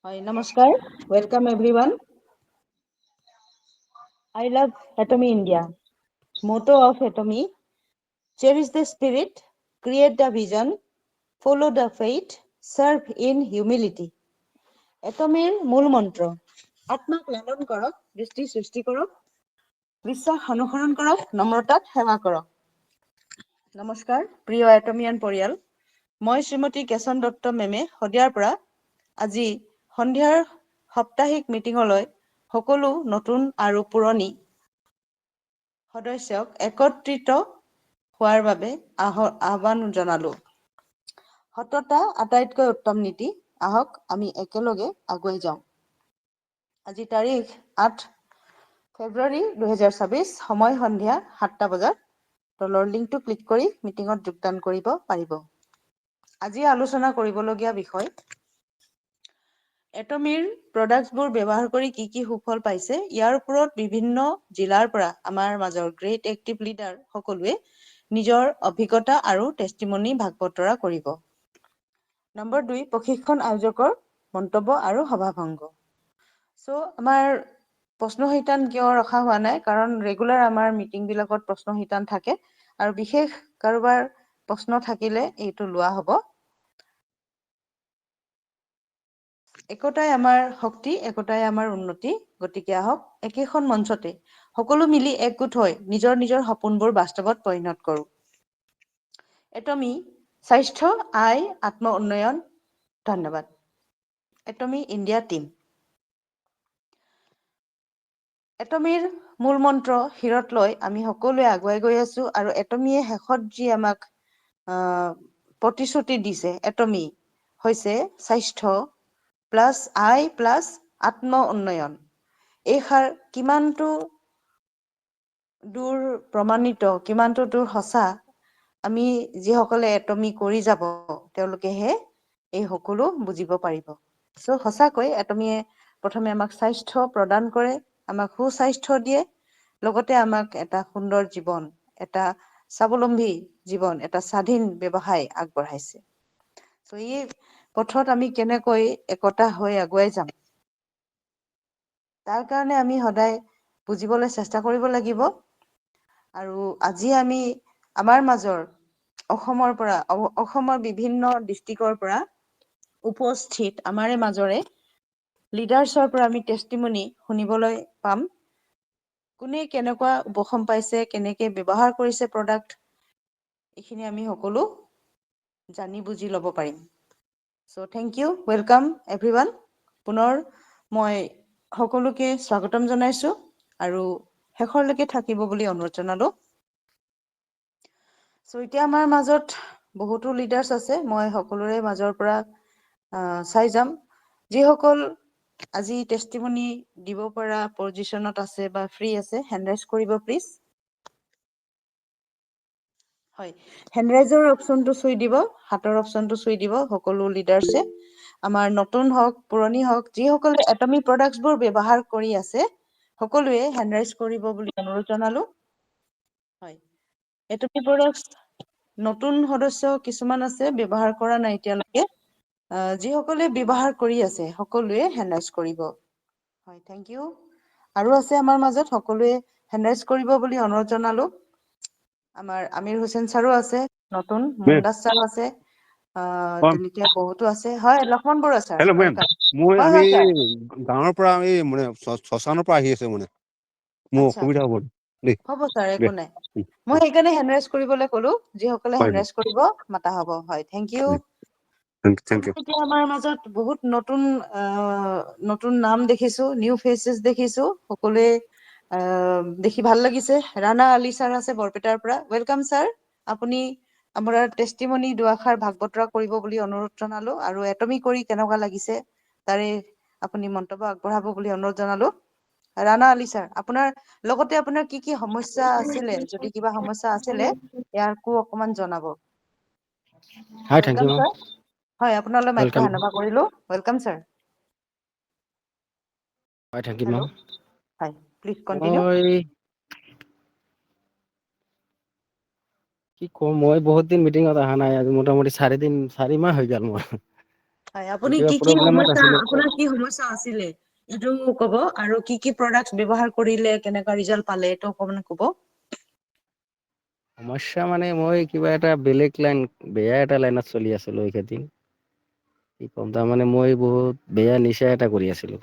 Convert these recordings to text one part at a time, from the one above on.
Hi, Namaskar. Welcome everyone. I love Atomy India. Motto of Atomy: cherish the spirit, create the vision, follow the faith, serve in humility. Atomyৰ মূল মন্ত্ৰ: আত্মাক লালন কৰক, দৃষ্টি সৃষ্টি কৰক, বিশ্বাস অনুসৰণ কৰক, নম্ৰতাত সেৱা কৰক। নমস্কাৰ প্ৰিয় এটমিয়ান পৰিয়াল, মই শ্ৰীমতী কেশন দত্ত মেমে শদিয়াৰ পৰা আজি সন্ধিয়াৰ সাপ্তাহিক মিটিঙলৈ সকলো নতুন আৰু পুৰণি সদস্যক একত্ৰিত হোৱাৰ বাবে আহ্বান জনালো। সততা আটাইতকৈ উত্তম নীতি, আহক আমি একেলগে আগুৱাই যাওঁ। আজি তাৰিখ 8 ফেব্ৰুৱাৰী 2024, সময় সন্ধিয়া 7টা বজাত। তলৰ লিংকটো ক্লিক কৰি মিটিঙত যোগদান কৰিব পাৰিব। আজি আলোচনা কৰিবলগীয়া বিষয়: এটমিৰ প্ৰডাক্টছবোৰ ব্যৱহাৰ কৰি কি সুফল পাইছে, ইয়াৰ ওপৰত বিভিন্ন জিলাৰ পৰা আমাৰ মাজৰ গ্ৰেট এক্টিভ লিডাৰ সকলোৱে নিজৰ অভিজ্ঞতা আৰু টেষ্টিমনি ভাগ বতৰা কৰিব। নম্বৰ 2, প্ৰশিক্ষণ আয়োজকৰ মন্তব্য আৰু সভাভংগ। আমাৰ প্ৰশ্ন শিতান কিয় ৰখা হোৱা নাই, কাৰণ ৰেগুলাৰ আমাৰ মিটিংবিলাকত প্ৰশ্ন শিতান থাকে আৰু বিশেষ কাৰোবাৰ প্ৰশ্ন থাকিলে এইটো লোৱা হ'ব। একতাই আমাৰ শক্তি, একতাই আমাৰ উন্নতি। গতিকে আহক একেখন মঞ্চতে সকলো মিলি একগোট হৈ নিজৰ নিজৰ সপোনবোৰ বাস্তৱত পৰিণত কৰোঁ। এটমি স্বাস্থ্য, আয়, আত্ম উন্নয়ন। ধন্যবাদ। এটমি ইণ্ডিয়া টিম। এটমিৰ মূল মন্ত্ৰ শিৰত লৈ আমি সকলোৱে আগুৱাই গৈ আছো আৰু এটমিয়ে শেষত যি আমাক প্ৰতিশ্ৰুতি দিছে, এটমি হৈছে স্বাস্থ্য প্লাছ আয় প্লাছ আত্ম উন্নয়ন। এইষাৰ কিমানটো দূৰ প্ৰমাণিত, কিমানটো দূৰ সঁচা, আমি যিসকলে এটমি কৰি যাব তেওঁলোকেহে এই সকলো বুজিব পাৰিব। সঁচাকৈ এটমিয়ে প্ৰথমে আমাক স্বাস্থ্য প্ৰদান কৰে, আমাক সুস্বাস্থ্য দিয়ে, লগতে আমাক এটা সুন্দৰ জীৱন, এটা স্বাৱলম্বী জীৱন, এটা স্বাধীন ব্যৱসায় আগবঢ়াইছে। এই পথত আমি কেনেকৈ একতা হৈ আগুৱাই যাম, তাৰ কাৰণে আমি সদায় বুজিবলৈ চেষ্টা কৰিব লাগিব। আৰু আজি আমি আমাৰ মাজৰ অসমৰ বিভিন্ন ডিষ্ট্ৰিক্টৰ পৰা উপস্থিত আমাৰে মাজৰে লিডাৰ্ছৰ পৰা আমি টেষ্টিমনি শুনিবলৈ পাম। কোনে কেনেকুৱা উপশম পাইছে, কেনেকৈ ব্যৱহাৰ কৰিছে প্ৰডাক্ট, এইখিনি আমি সকলো জানি বুজি ল'ব পাৰিম। Thank you, welcome everyone. পুনৰ মই সকলোকে স্বাগতম জনাইছোঁ আৰু শেষৰলৈকে থাকিব বুলি অনুৰোধ জনালোঁ। এতিয়া আমাৰ মাজত বহুতো লিডাৰ্ছ আছে, মই সকলোৰে মাজৰ পৰা চাই যাম। যিসকল আজি টেষ্টিমনি দিব পৰা পজিশ্যনত আছে বা ফ্ৰী আছে, হেণ্ড ৰাইজ কৰিব প্লিজ। হয়, হেণ্ড ৰাইজৰ অপশ্যনটো চুই দিব, হাতৰ অপশ্যনটো চুই দিব সকলো লিডাৰ্ছে। আমাৰ নতুন হওক, পুৰণি হওক, যিসকলে এটমি প্ৰডাক্টছবোৰ ব্যৱহাৰ কৰি আছে, সকলোৱে হেণ্ড ৰাইজ কৰিব বুলি অনুৰোধ জনালোঁ। হয়, এটমি প্ৰডাক্টছ নতুন সদস্য কিছুমান আছে, ব্যৱহাৰ কৰা নাই এতিয়ালৈকে। যিসকলে ব্যৱহাৰ কৰি আছে, সকলোৱে হেণ্ড ৰাইজ কৰিব। হয়, থেংক ইউ। আৰু আছে আমাৰ মাজত, সকলোৱে হেণ্ড ৰাইজ কৰিব বুলি অনুৰোধ জনালোঁ। আমাৰ আমিৰ হুছেইন ছাৰো আছে, নতুন মুন্দাছ ছাৰো আছে, তেনেকে বহুতো আছে। হয়, Lakshman Barua sir, hello' ma'am, welcome. আমি হয় ছাৰ। গাঁৱৰ পৰা মানে শ্মশানৰ পৰা আহি আছে, মোৰ আচ্ছা, অসুবিধা হ'ব দেই। হ'ব ছাৰ, দে একো নাই। মই সেইকাৰণে হেণ্ড ৰাইজ কৰিবলৈ ক'লো, যিসকলে হয় হেণ্ড ৰাইজ কৰিব মাতা হ'ব। হয়, থেংক ইউ। Thank U. এতিয়া আমাৰ মাজত বহুত নতুন নাম দেখিছোঁ, নিউ ফেচেছ দেখিছোঁ, সকলোৱে দেখি ভাল লাগিছে। ৰাণা আলী ছাৰ আছে বৰপেটাৰ পৰা, ৱেলকাম ছাৰ। আপুনি আমাৰ টেষ্টিমনি দুআষাৰ ভাগ বতৰা কৰিব বুলি অনুৰোধ জনালোঁ আৰু এটমি কৰি কেনেকুৱা লাগিছে তাৰে আপুনি মন্তব্য আগবঢ়াব বুলি অনুৰোধ জনালোঁ। ৰাণা আলী ছাৰ, আপোনাৰ লগতে আপোনাৰ কি সমস্যা আছিলে, যদি কিবা সমস্যা আছিলে ইয়াকো অকমান জনাব। Hi, thank welcome you ma'am, sir. হয়, আপোনালৈ মাইকটো ৱেলকাম। হেণ্ড অভাৰ কৰিলোঁ। Welcome sir. হয়, থেংক ইউ মেম। হেল্ল', হয়, প্লিজ কণ্টিনিউ। মই কি কম, মই বহুত দিন মিটিঙত অহা নাই, আজি মোটামুটি 4 মাহ হৈ গ'ল মোৰ। হয়, আপুনি কিবা কি কি প্ৰব্লেমত সমস্যা, আছিলো। আপোনাৰ কি সমস্যা আছিলে এইটো ক'ব, আৰু কি কি প্ৰডাক্ট ব্যৱহাৰ কৰিলে কেনেকুৱা ৰিজাল্ট পালে এইটো অকমান ক'ব। সমস্যা মানে মই কিবা এটা বেলেগ লাইন, বেয়া এটা লাইনত চলি আছিলো এইকেইদিন। কি ক'ম, তাৰমানে মই বহুত বেয়া নিচা এটা কৰি আছিলো।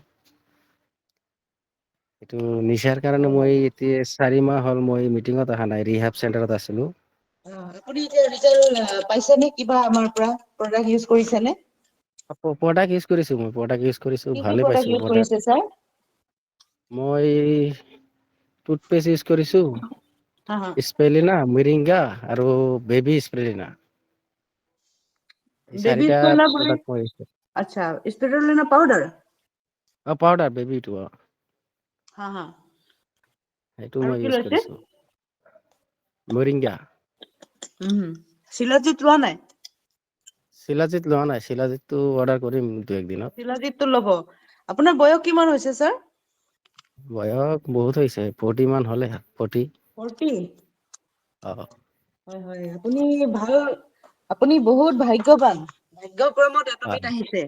এইটো নিচাৰ কাৰণে হয় হয়। মই এতিয়া 4 মাহ হ'ল মই মিটিঙত অহা নাই, ৰিহাব চেণ্টাৰত আছিলো। আপুনি এতিয়া ৰিজাল্ট পাইছে নে কিবা আমাৰ পৰা, প্ৰডাক্ট ইউজ কৰিছে নে? প্ৰডাক্ট ইউজ কৰিছো, মই প্ৰডাক্ট ইউজ কৰিছো, কি কি ভালে পাইছো ইউজ কৰিছে প্ৰডাক্ট। ছাৰ? মই টুথপেষ্ট ইউজ কৰিছো, হা হা। স্পেলিনা, মিৰিংগা আৰু বেবী স্প্ৰেলিনা। এই বেবী 4টা স্পেলাৰ বুলি, প্ৰডাক্ট মই ইউজ কৰিছো। আচ্ছা স্পিৰুলিনা পাউডাৰ। পাউডাৰ বেবীটো হা হা। সেইটো আৰু মই কি ইউজ লৈছে? কৰিছো, মৰিংগা। শিলাজিত লোৱা নাই? শিলাজিত লোৱা নাই, শিলাজিতটো অৰ্ডাৰ কৰিম 2-1 দিনত। শিলাজিতটো ল'ব। আপোনাৰ বয়স কিমান হৈছে ছাৰ? বয়স বহুত হৈছে, 40 মান হ'লে, 40। 40? অ'। হয় হয়, আপুনি বহুত ভাগ্যৱান, ভাগ্যক্ৰমত এটমিত হয় আহিছে।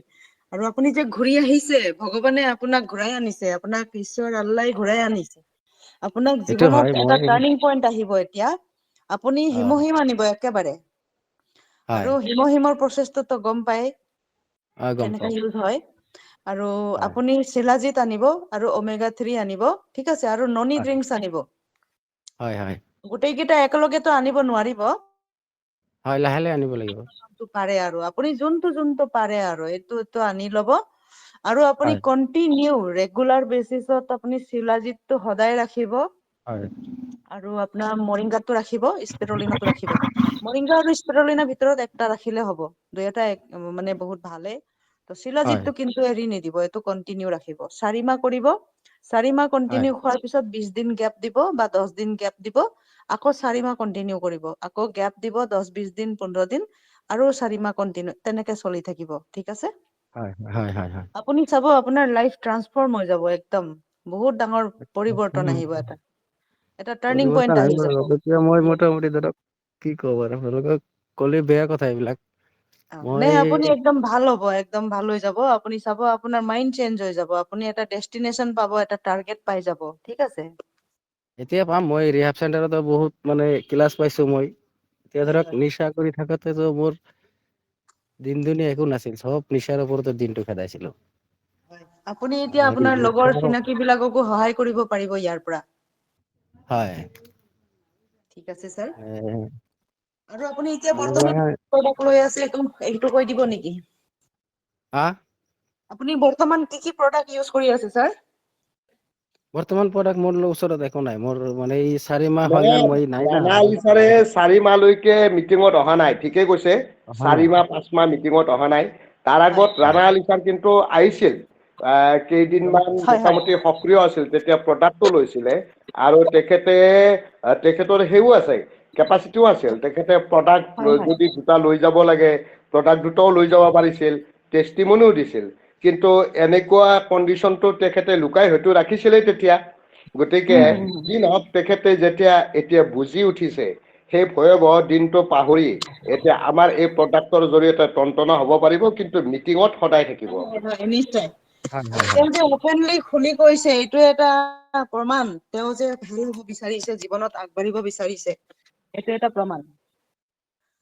আৰু আপুনি যে ঘূৰি আহিছে, ভগৱানে আপোনাক ঘূৰাই আনিছে, আপোনাক ঈশ্বৰ আল্লাই ঘূৰাই আনিছে। আপোনাক এইটো জীৱনত হয় এটা মই টাৰ্ণিং পইন্ট আহিব এতিয়া। আপুনি অ হিমহিম আনিব একেবাৰে, হয় আৰু হিমহিমৰ প্ৰচেছটোতো গম পায়। গম কেনেকে পাওঁ ইউজ হয়, আৰু হয় আপুনি শিলাজিত আনিব, আৰু Omega 3 আনিব, ঠিক আছে, আৰু ননি হয় ড্ৰিংকচ আনিব। হয় হয়। গোটেই কেইটা একেলগেতো আনিব নোৱাৰিব। হয়, লাহে লাহে আনিব লাগিব। পাৰে আৰু আপুনি যোনটো পাৰে আৰু এইটো আনি ল'ব। আৰু আপুনি হয় কন্টিনিউ ৰেগুলাৰ বেচিছত আপুনি শিলাজিতটো সদায় ৰাখিব। হয়। আৰু আপোনাৰ মৰিংগাটো ৰাখিব, স্পিৰুলিনাটো ৰাখিব। মৰিংগা আৰু স্পিৰুলিনাৰ ভিতৰত একটা ৰাখিলে হ'ব, দুয়োটা মানে বহুত ভালেই। ত' হয় শিলাজিতটো কিন্তু এৰি নিদিব, এইটো কন্টিনিউ ৰাখিব, 4 মাহ কৰিব। 4 মাহ হয় কন্টিনিউ খোৱাৰ পিছত 20 দিন গেপ দিব, বা 10 দিন গেপ দিব। আকৌ 4 মাহ কন্টিনিউ কৰিব, আকৌ গেপ দিব 10-20 দিন, 15 দিন। আৰু 4 মাহ কন্টিনিউ, তেনেকে চলি থাকিব, ঠিক আছে। হয় হয় হয় হয়। আপুনি চাব আপোনাৰ লাইফ ট্ৰান্সফৰ্ম হৈ যাব একদম, বহুত ডাঙৰ পৰিৱৰ্তন আহিব এটা। এটা টাৰ্ণিং পইণ্ট পৰিৱৰ্তন আহি আহিব যাব। আৰু, এতিয়া মই মোটামুটি ধৰক কি কম আৰু আপোনালোকক ক'লে বেয়া কথা এইবিলাক। নে মই আপুনি একদম ভাল হ'ব, একদম ভাল হৈ যাব, আপুনি চাব আপোনাৰ মাইণ্ড চেঞ্জ হৈ যাব, আপুনি এটা ডেষ্টিনেশ্যন পাব, এটা টাৰ্গেট পাই যাব, ঠিক আছে। এতিয়া পাম, মই ৰিহাব চেণ্টাৰতো বহুত মানে ক্লাছ পাইছো মই, এতিয়া হয় ধৰক হয় নিচা কৰি থাকোতেতো মোৰ দিন দুনীয়া একো নাছিল, চব নিচাৰ ওপৰতে দিনটো খেদাইছিলো। আপুনি এতিয়া আপোনাৰ লগৰ চিনাকি বিলাককো সহায় কৰিব পাৰিব ইয়াৰ পৰা। হয়। ঠিক আছে ছাৰ, এ আৰু আপুনি এতিয়া এনেকুৱা বৰ্তমান প্ৰডাক্ট লৈ আছে, এইটো কৈ দিব নেকি? হা? আপুনি বৰ্তমান কি কি প্ৰডাক্ট ইউজ কৰি আছে ছাৰ? বৰ্তমান প্ৰডাক্ট মোৰ ওচৰত একো নাই, মোৰ মানে এই 4 মাহ হৈ মানে গ'ল মই নাই না ৰাণা আলিচাৰে 4 মাহলৈকে মিটিঙত অহা নাই, ঠিকে কৈছে। অহা নাই 4 মাহ 5 মাহ মিটিঙত অহা নাই, তাৰ হয় আগত ৰাণা আলি খান কিন্তু আহিছিল। কেইদিনমান হয় হয় মোটামুটি সক্ৰিয় আছিল, তেতিয়া প্ৰডাক্টটো লৈছিলে। আৰু তেখেতৰ সেইও আছে, কেপাচিটিও আছিল, তেখেতে প্ৰডাক্ট হয় হয় যদি দুটা লৈ যাব লাগে, প্ৰডাক্ট দুটাও লৈ যাব পাৰিছিল, টেষ্টিমনিও দিছিল। কিন্তু এনেকুৱা কণ্ডিচনটো তেখেতে লুকাই হয়তো ৰাখিছিলেই তেতিয়া। গতিকে উম হম হম যি নহওক, তেখেতে যেতিয়া এতিয়া বুজি উঠিছে, সেই ভয়াৱহ দিনটো পাহৰি এতিয়া আমাৰ এই প্ৰডাক্টৰ জৰিয়তে টনটনা হ'ব পাৰিব, কিন্তু মিটিঙত সদায় থাকিব। নিশ্চয়, হয় হয় হয় তেওঁ যে অপেনলি খুলি কৈছে, এইটো এটা প্ৰমাণ, তেওঁ যে ভাল হব বিচাৰিছে, জীৱনত আগবাঢ়িব বিচাৰিছে, এইটো এটা প্ৰমাণ।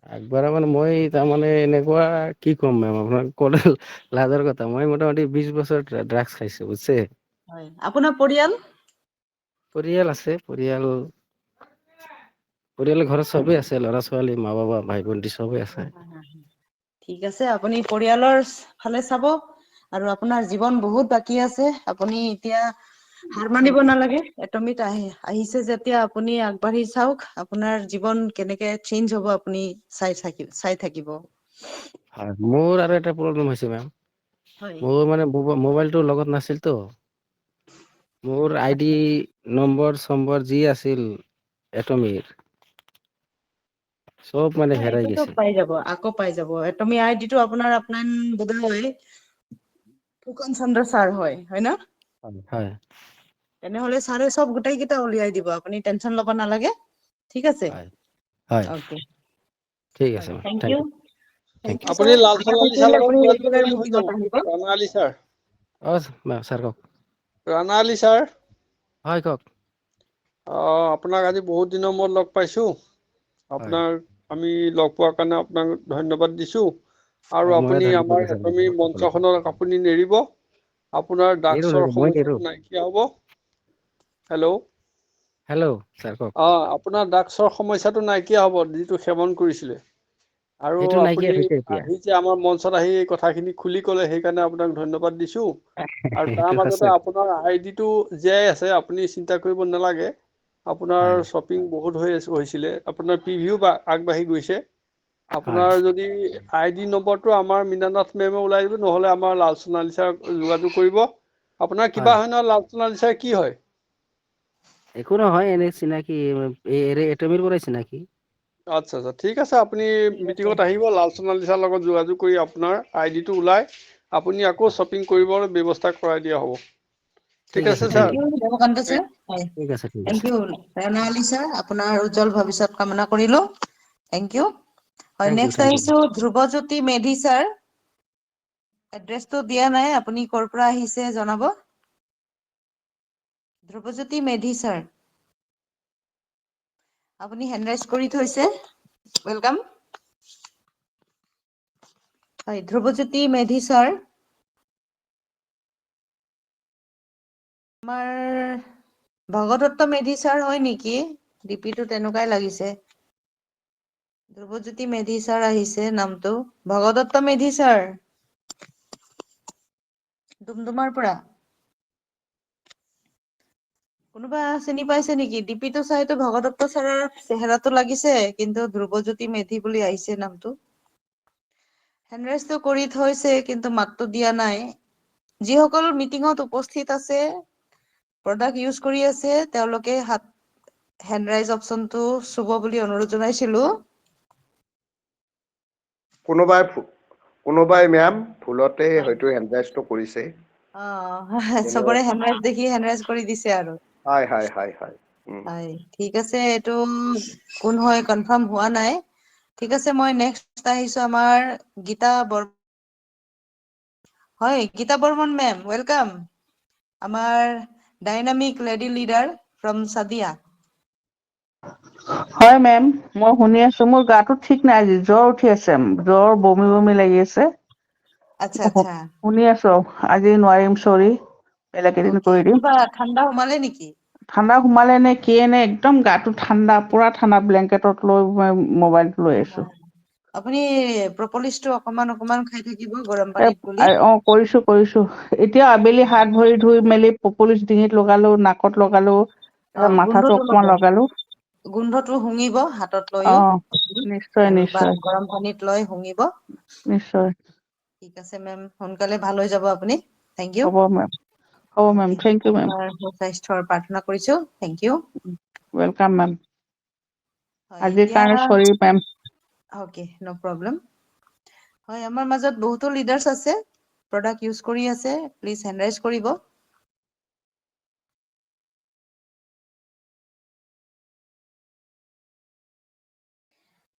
আগবঢ়া মানে মই তাৰমানে এনেকুৱা কি ক'ম মেম আপোনাক ক'লে লাজৰ কথা, মই মোটামুটি 20 বছৰ ড্ৰাগছ খাইছো বুজিছে। হয়, আপোনাৰ পৰিয়াল? পৰিয়াল আছে, পৰিয়ালৰ ঘৰত চবেই আছে, ল'ৰা ছোৱালী, মা বাবা, ভাই ভন্টি চবেই আছে। ঠিক আছে, আপুনি পৰিয়ালৰ ফালে চাব। আৰু আপোনাৰ জীৱন বহুত বাকী আছে, আপুনি এতিয়া হাৰ মানিব নালাগে, এটমিত আহিছে যেতিয়া আপুনি আগবাঢ়ি চাওক। আপোনাৰ জীৱন কেনেকে চেঞ্জ হ'ব আপুনি চাই থাকিব। হয়, মোৰ আৰু এটা প্ৰব্লেম হৈছে মেম, হয় মোৰ মানে মোবাইলটো লগত নাছিলতো, মোৰ আইডি নম্বৰ যি আছিল এটমিৰ, চব মানে হেৰাই এইটোতো গৈছে। পাই যাব, আকৌ পাই যাব, এটমি আইডিটো আপোনাৰ ফুকন চন্দ্ৰ ছাৰ হয় ন? হয়। তেনেহ'লে ছাৰে চব গোটেই কেইটা উলিয়াই দিব, আপুনি টেনচন ল'ব নালাগে। ঠিক আছে, হয় হয় অকে, ঠিক আছে হয়, ma'am thank thank you. Thank you, আপুনি sir. লাল আশা চলালী থাকিলে ছাৰ লগত আপুনি যোগাযোগ regular কৰিলে হৈ meeting যাব। ত আহিব। ৰাণা আলী ছাৰ, ছাৰ কওক। ৰাণা আলী ছাৰ, হয় কওক। আপোনাক আজি বহুত দিনৰ মূৰত লগ পাইছোঁ। হয় আপোনাক আমি লগ পোৱাৰ কাৰণে আপোনাক ধন্যবাদ দিছোঁ। আৰু হয় ময়ো আপুনি ধন্যবাদ আমাৰ দিছোঁ এটমি আপোনালোকক। মঞ্চখনত আপুনি নেৰিব। আপোনাৰ নেৰো ড্ৰাগছৰ নেৰো মই নেৰো। সমস্যাটো নাইকিয়া হ'ব। হেল্ল'। হেল্ল' ছাৰ কওক। আপোনাৰ ড্ৰাগছৰ সমস্যাটো নাইকিয়া হ'ব, যিটো সেৱন কৰিছিলে। আৰু সেইটো নাইকিয়া আপুনি হৈছে এতিয়া। আহি যে আমাৰ মঞ্চত আহি এই কথাখিনি খুলি ক'লে, সেইকাৰণে আপোনাক ধন্যবাদ দিছোঁ। আৰু তাৰ সেইটো মাজতে সঁচা। আপোনাৰ আইডিটো জীয়াই আছে, আপুনি চিন্তা কৰিব নালাগে। আপোনাৰ হয় শ্বপিং বহুত হৈছিলে, আপোনাৰ প্ৰিভিউ আগবাঢ়ি গৈছে। হয় আপোনাৰ যদি আইডি নম্বৰটো আমাৰ মীনানাথ মেমে ওলাই দিব, নহ'লে আমাৰ লাল সোণালী ছাৰক যোগাযোগ কৰিব। আপোনাৰ কিবা হয় নহয়, লাল সোণালী ছাৰ কি হয়? একো নহয়, এনেই চিনাকি এটমিৰ পৰাই চিনাকি। আচ্ছা আচ্ছা, ঠিক আছে। আপুনি ঠিক আছে। মিটিঙত আহিব, লাল সোণালী ছাৰৰ লগত যোগাযোগ কৰি আপোনাৰ আইডিটো ওলাই আপুনি আকৌ শ্বপিং কৰিবলৈ ব্যৱস্থা কৰাই দিয়া হ'ব। ঠিক আছে thank thank you. You Devakanta sir. হয়, ঠিক আছে ঠিক থেংক আছে। You Rana Ali sir. আপোনাৰ উজ্জ্বল ভৱিষ্যত কামনা কৰিলো। Thank you. হয়, নেক্সট থেংক ইউ। আহিছো ধ্ৰুৱজ্যোতি মেধি ছাৰ। এড্ৰেছটো দিয়া নাই, আপুনি ক'ৰ পৰা আহিছে জনাব। ধ্ৰুৱজ্যোতি মেধি ছাৰ। আপুনি হেণ্ড ৰাইজ কৰি থৈছে, ৱেলকাম। হয়, ধ্ৰুৱজ্যোতি মেধি ছাৰ। আমাৰ ভগদত্ত মেধি ছাৰ হয় নেকি? ডিপিটো তেনেকুৱাই লাগিছে। ধ্ৰুৱজ্যোতি মেধি ছাৰ আহিছে নামটো। ভগদত্ত মেধি ছাৰ। ডুমডুমাৰ পৰা। কোনোবা চিনি পাইছে নেকি? ডিপিটো চাইতো ভগদত্ত ছাৰৰ চেহেৰাটো লাগিছে, কিন্তু ধ্ৰুৱজ্যোতি মেধি বুলি আহিছে নামটো। হেণ্ডৰাইজটো কৰি থৈছে, কিন্তু মাতটো দিয়া নাই। যিসকল মিটিঙত উপস্থিত আছে, প্ৰডাক্ট ইউজ কৰি আছে, তেওঁলোকে হেণ্ড ৰাইজ অপচনটো চুব বুলি অনুৰোধ জনাইছিলো। কোনোবাই মেম ভুলতে হয়তো হেণ্ডৰাইজটো কৰিছে। যেনে চবৰে হেণ্ডৰাইজ দেখি হেণ্ডৰাইজ কৰি দিছে আৰু। হয় হয় হয় হয়। হয়, ঠিক আছে। এইটো কোন হয় কনফাৰ্ম হোৱা নাই। ঠিক আছে, মই নেক্সট আহিছো আমাৰ গীতা হয়, গীতা বৰ্মন মেম, ৱেলকাম। আমাৰ dynamic lady leader from Sadia. হয় মেম, মই শুনি আছো। মোৰ গাটো ঠিক নাই আজি, জ্বৰ উঠি আছে, জ্বৰ বমি বমি লাগি আছে। আচ্ছা আচ্ছা। শুনি আছো, আজি নোৱাৰিম চৰি। বেলেগ এদিন অকে, কৰি দিম। কিবা ঠাণ্ডা সোমালে নেকি? ঠাণ্ডা সোমালে নে কি নে, একদম গাটো ঠাণ্ডা, পুৰা ঠাণ্ডা, ব্লেংকেটত লৈ মোবাইল আপুনি প্ৰপলিছটো অকমান অকমান খাই থাকিব, গৰম পানীত গুলি। কৰিছো। এতিয়া আবেলি হাত ভৰি ধুই মেলি পপলিচ ডিঙিত লগালো, নাকত লগালো। মাথাটো গোন্ধটো ল'ব। অকমান লগালো। গোন্ধটো শুঙিব হাতত অ লৈও, নিশ্চয় আৰু বা নিশ্চয় গৰম পানীত লৈ শুঙিব। নিশ্চয়। ঠিক আছে মেম, সোনকালে ভাল হৈ যাব আপুনি। Thank you. হ'ব মেম হ'ব ma'am okay, thank you ma'am আপোনাৰ সুস্বাস্থ্যৰ প্ৰাৰ্থনা কৰিছো, থেংক ইউ। Welcome ma'am. হয়, আজিৰ এতিয়া কাৰণে চৰি মেম। অকে, ন' প্ৰব্লেম। হয়, আমাৰ মাজত বহুতো লিডাৰ্ছ আছে, প্ৰডাক্ট ইউজ কৰি আছে, প্লিজ হেণ্ডৰাইজ কৰিব।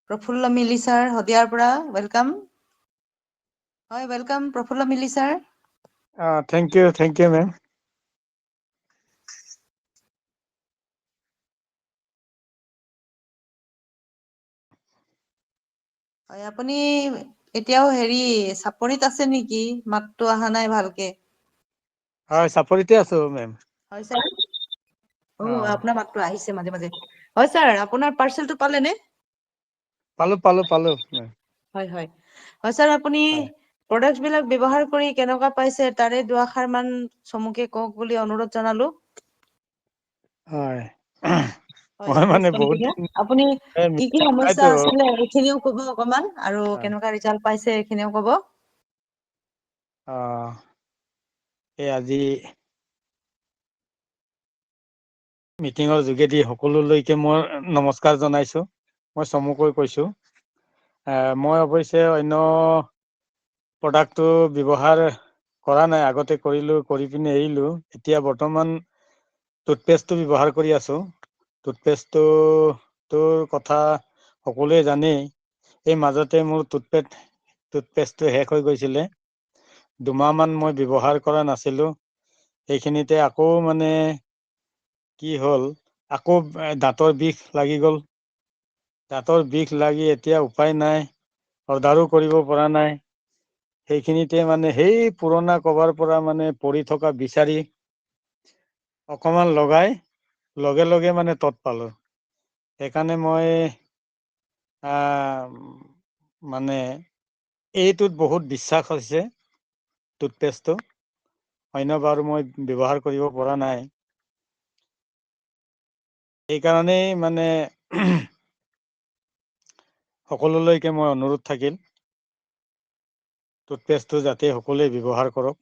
প্ৰফুল্ল মিলি ছাৰ শদিয়াৰ পৰা, ৱেলকাম। হয়, ৱেলকাম প্ৰফুল্ল মিলি ছাৰ। Thank you ma'am. হয়, আপুনি এতিয়াও হেৰি চাপৰিত আছে নেকি? মাতটো অহা নাই ভালকে। হয়, চাপৰিতে আছো মেম। হয় ছাৰ, আপোনাৰ মাতটো আহিছে মাজে মাজে। হয় ছাৰ, আপোনাৰ পাৰ্চেলটো পালে নে? পালো মেম। হয় হয়, হয় ছাৰ আপুনি হয় প্ৰডাক্ট বিলাক ব্যৱহাৰ কৰি কেনেকুৱা পাইছে, তাৰে দুআষাৰ মান চমুকে কওক বুলি অনুৰোধ জনালো। হয়। হয়, মই প্লিজ মানে বহুত কন্টিনিউ। দিন আপুনি কি কি সমস্যা নাইতো আছিলে সেইখিনিও ক'ব অকমান, আৰু হয় কেনেকুৱা ৰিজাল্ট পাইছে এইখিনিও ক'ব। এই আজি মিটিঙৰ যোগেদি সকলোলৈকে মই নমস্কাৰ জনাইছো। মই চমুকৈ কৈছো, মই অৱশ্যে অন্য প্ৰডাক্টটো ব্যৱহাৰ কৰা নাই, আগতে কৰিলো, কৰি পিনি এৰিলো, এতিয়া বৰ্তমান টুথপেষ্টটো ব্যৱহাৰ কৰি আছো। টুথপেষ্টটো তোৰ কথা সকলোৱে জানেই। এই মাজতে মোৰ টুথপেষ্ট টুথপেষ্টটো শেষ হৈ গৈছিলে। 2মাহমান মই ব্যৱহাৰ কৰা নাছিলোঁ। সেইখিনিতে আকৌ মানে কি হ'ল, আকৌ দাঁতৰ বিষ লাগি গ'ল। দাঁতৰ বিষ লাগি এতিয়া উপায় নাই, অৰ্ডাৰো কৰিব পৰা নাই। সেইখিনিতে মানে সেই পুৰণা কভাৰ পৰা মানে পৰি থকা বিচাৰি অকমান লগাই লগে লগে মানে তত পালোঁ। সেইকাৰণে মই মানে এইটোত বহুত বিশ্বাস হৈছে টুথপেষ্টটো। অন্য বাৰু মই ব্যৱহাৰ কৰিব পৰা নাই। সেইকাৰণেই মানে সকলোলৈকে মই অনুৰোধ থাকিল, টুথপেষ্টটো যাতে সকলোৱে ব্যৱহাৰ কৰক।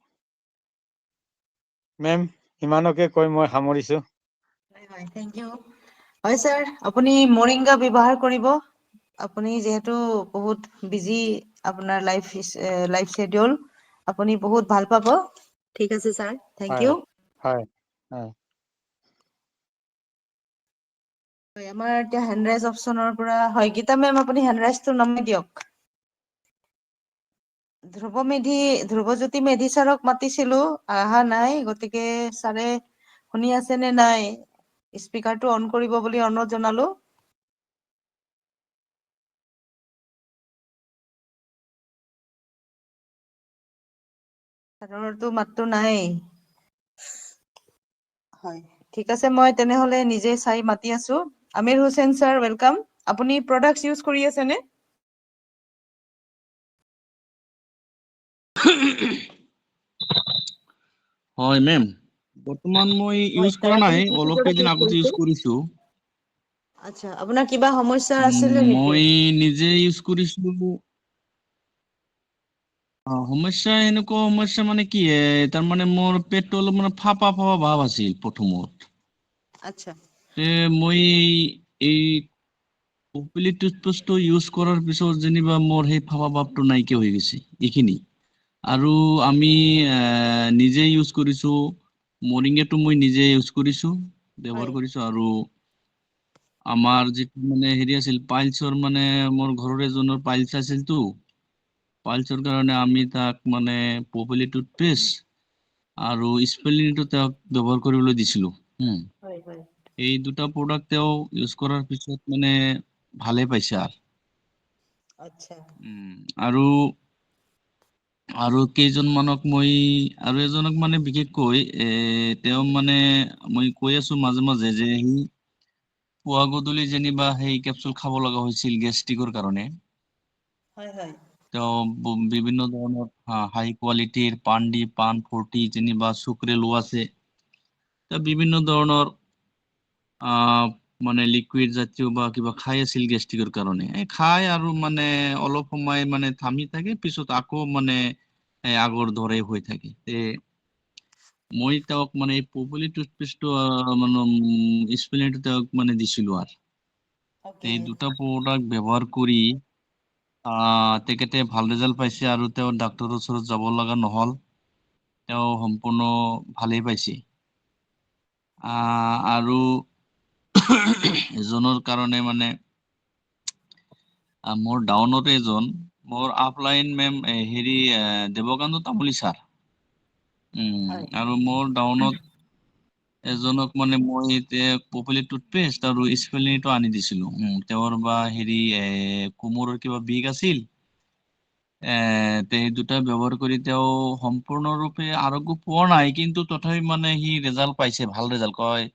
মেম, ইমানকে কৈ মই সামৰিছোঁ। হয়, থেংক ইউ। হয় ছাৰ, আপুনি মৰিংগা ব্যৱহাৰ কৰিব। আপুনি যিহেতু বহুত বিজি, আপোনাৰ লাইফ শ্বেডিউল, আপুনি বহুত ভাল পাব। ঠিক আছে ছাৰ, থেংক হয় ইউ। হয় হয়। হয়, আমাৰ এতিয়া হেণ্ডৰাইজ অপশ্যনৰ পৰা হয়, গীতা মেম আপুনি হেণ্ডৰাইজটো নমাই দিয়ক। ধ্ৰুৱজ্যোতি মেধি ছাৰক মাতিছিলো, অহা নাই, গতিকে ছাৰে শুনি আছে নে নাই, স্পীকাৰটো অন কৰিব বুলি অনুৰোধ জনালো। ছাৰৰটো মাতটো নাই। হয়, ঠিক আছে, মই তেনেহ'লে নিজে চাই মাতি আছো। Amir Hussain sir, welcome. আপুনি প্ৰডাক্টছ ইউজ কৰি আছেনে? হয় মেম, বৰ্তমান মই হয় ইউজ ছাৰ, কৰা আপুনি নাই, কি কি অলপ প্ৰডাক্ট কেইদিন আগতে কৰিছে? ইউজ কৰিছো। আচ্ছা, আপোনাৰ কিবা সমস্যা আছিলে নেকি? মই নিজে ইউজ কৰিছো। সমস্যা এনেকুৱা সমস্যা মানে কি, তাৰমানে মোৰ পেটটো অলপ মানে ফাপা ফাপা ভাৱ আছিল প্ৰথমত। আচ্ছা। মই এই পপিলি টুথপেষ্টটো ইউজ কৰাৰ পিছত যেনিবা মোৰ সেই ফাপা ভাৱটো নাইকিয়া হৈ গৈছে, এইখিনি। আৰু আমি নিজে ইউজ কৰিছো, মৰিঙাটো মই নিজে ইউজ কৰিছো, হয় ব্যৱহাৰ কৰিছো। আৰু আমাৰ যিটো মানে হেৰি আছিল, পাইলছৰ মানে মোৰ ঘৰৰ এজনৰ পাইলছ আছিলতো। পাইলছৰ কাৰণে আমি তাক মানে পপিলি টুথপেষ্ট আৰু স্পেলিংটো তেওঁক ব্যৱহাৰ কৰিবলৈ দিছিলো। হয় হয়। এই দুটা প্ৰডাক্ট তেওঁ ইউজ কৰাৰ পিছত মানে ভালে পাইছে আৰু। আচ্ছা। আৰু আৰু কেইজনমানক মই আৰু এজনক মানে বিশেষকৈ তেওঁ মানে মই কৈ আছো মাজে মাজে যে পুৱা গধূলি যেনিবা সেই কেপচুল খাব লগা হৈছিল গেষ্ট্ৰিকৰ কাৰণে। হয় হয়। তেওঁ বিভিন্ন ধৰণৰ হাই কোৱালিটিৰ পাণ 40 যেনিবা চুক্ৰেলো আছে। বিভিন্ন ধৰণৰ মানে লিকুইড জাতীয় বা কিবা খাই আছিল গেষ্ট্ৰিকৰ কাৰণে। খাই আৰু মানে অলপ সময় মানে থামি থাকে, পিছত আকৌ মানে আগৰ দৰে হৈ থাকে। মই তেওঁক মানে এই পপিলি টুথপেষ্টটো মানে স্পেলিংটো তেওঁক মানে দিছিলো আৰু। অকে। এই দুটা প্ৰডাক্ট ব্যৱহাৰ কৰি তেখেতে ভাল ৰিজাল্ট পাইছে আৰু তেওঁ ডাক্তৰৰ ওচৰত যাব লগা নহল। তেওঁ সম্পূৰ্ণ ভালেই পাইছে। আৰু এজনৰ কাৰণে মানে মোৰ ডাউনতে এজন, মোৰ আপলাইন মেম হেৰি দেৱকান্ত তামুলী ছাৰ। হয় আৰু মোৰ ডাউনত এজনক মানে মই এতিয়া পপিলি টুথপেষ্ট আৰু স্পেলিংটো আনি দিছিলো। তেওঁৰ বা হেৰি কোমোৰৰ কিবা বিষ আছিল। দুটা ব্যৱহাৰ কৰি তেওঁ সম্পূৰ্ণৰূপে আৰোগ্য পোৱা নাই, কিন্তু তথাপি মানে সি ৰিজাল্ট পাইছে, ভাল ৰিজাল্ট কয়।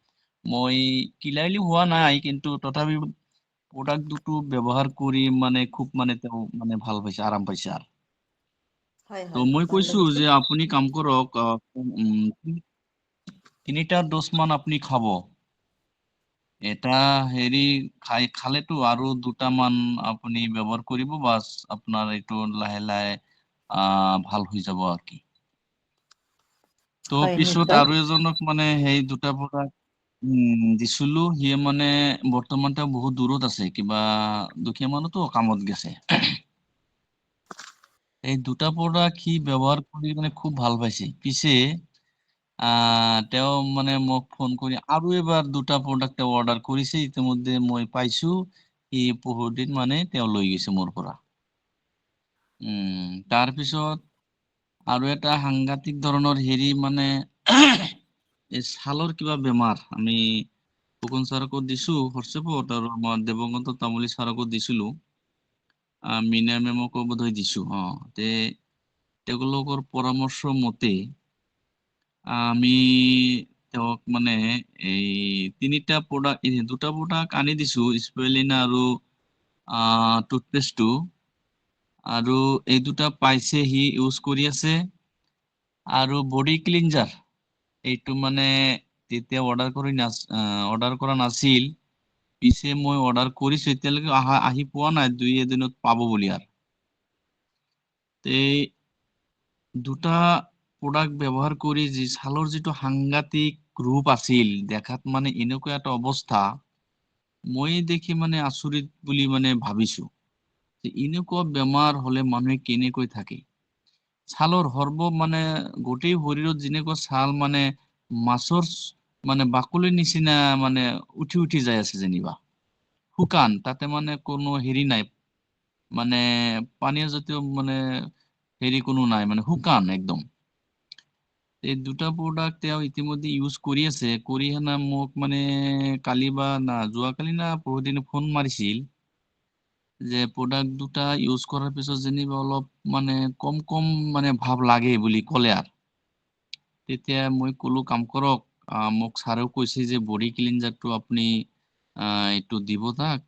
মই ক্লিয়াৰলি হোৱা নাই, কিন্তু তথাপি প্ৰডাক্ট দুটো ব্যৱহাৰ কৰি মানে খুব মানে তেওঁ মানে ভাল পাইছে, আৰাম পাইছে আৰু। হয় ত' হয় মই ভাল কৈছো লাগিছে। যে আপুনি কাম কৰক, 3টা ড'জ মান আপুনি খাব। এটা হেৰি খালেতো আৰু 2টা মান আপুনি ব্যৱহাৰ কৰিব, বাছ আপোনাৰ এইটো লাহে লাহে ভাল হৈ যাব আৰু কি। ত' হয় পিছত নিশ্চয়। আৰু এজনক মানে সেই 2টা প্ৰডাক্ট দিছিলো, সিয়ে মানে বৰ্তমান তেওঁ বহুত দূৰত আছে, কিবা দুখীয়া মানুহতো কামত গৈছে। এই 2টা প্ৰডাক্ট সি ব্যৱহাৰ কৰি মানে খুব ভাল পাইছে। পিছে তেওঁ মানে মোক ফোন কৰি আৰু এবাৰ 2টা প্ৰডাক্ট অৰ্ডাৰ কৰিছে, ইতিমধ্যে মই পাইছো। সি বহুত দিন মানে তেওঁ লৈ গৈছে মোৰ পৰা। তাৰপিছত আৰু এটা সাংঘাতিক ধৰণৰ হেৰি মানে এই ছালৰ কিবা বেমাৰ আমি ফুকন ছাৰকো দিছো হোৱাটছএপত আৰু মই দেৱকান্ত তামুলী ছাৰকো দিছিলো মীনা মেমকো বোধহয় দিছো তে তেওঁলোকৰ পৰামৰ্শ মতে আমি তেওঁক মানে এই দুটা প্ৰডাক্ট আনি দিছো স্পেলিনা আৰু টুথপেষ্টটো আৰু এই দুটা পাইছে সি ইউজ কৰি আছে আৰু বডি ক্লিনজাৰ এইটো মানে তেতিয়া অৰ্ডাৰ কৰা নাছিল পিছে মই অৰ্ডাৰ কৰিছো এতিয়ালৈকে আহি পোৱা নাই 2 এদিনত পাব বুলি আৰু এই দুটা প্ৰডাক্ট ব্যৱহাৰ কৰি যি ছালৰ যিটো সাংঘাতিক ৰূপ আছিল দেখাত মানে এনেকুৱা এটা অৱস্থা মই দেখি মানে আচৰিত বুলি মানে ভাবিছো যে এনেকুৱা বেমাৰ হলে মানুহে কেনেকৈ থাকে ছালৰ মানে গোটেই শৰীৰত যেনেকুৱা ছাল মানে মাছৰ মানে বাকলিৰ নিচিনা মানে উঠি যাই আছে যেনিবা শুকান তাতে মানে কোনো হেৰি নাই মানে পানীয় জাতীয় মানে হেৰি কোনো নাই মানে শুকান একদম এই দুটা প্ৰডাক্ট তেওঁ ইতিমধ্যে ইউজ কৰি আছে কৰি হেনা মোক মানে কালি বা যোৱাকালি না পৰহিদিনা ফোন মাৰিছিল যে প্ৰডাক্ট দুটা ইউজ কৰাৰ পিছত যেনিবা অলপ মানে কম মানে ভাৱ লাগে বুলি ক'লে আৰু তেতিয়া মই ক'লো কাম কৰক মোক ছাৰেও কৈছে যে বডি ক্লিনজাৰটো আপুনি এইটো দিব তাক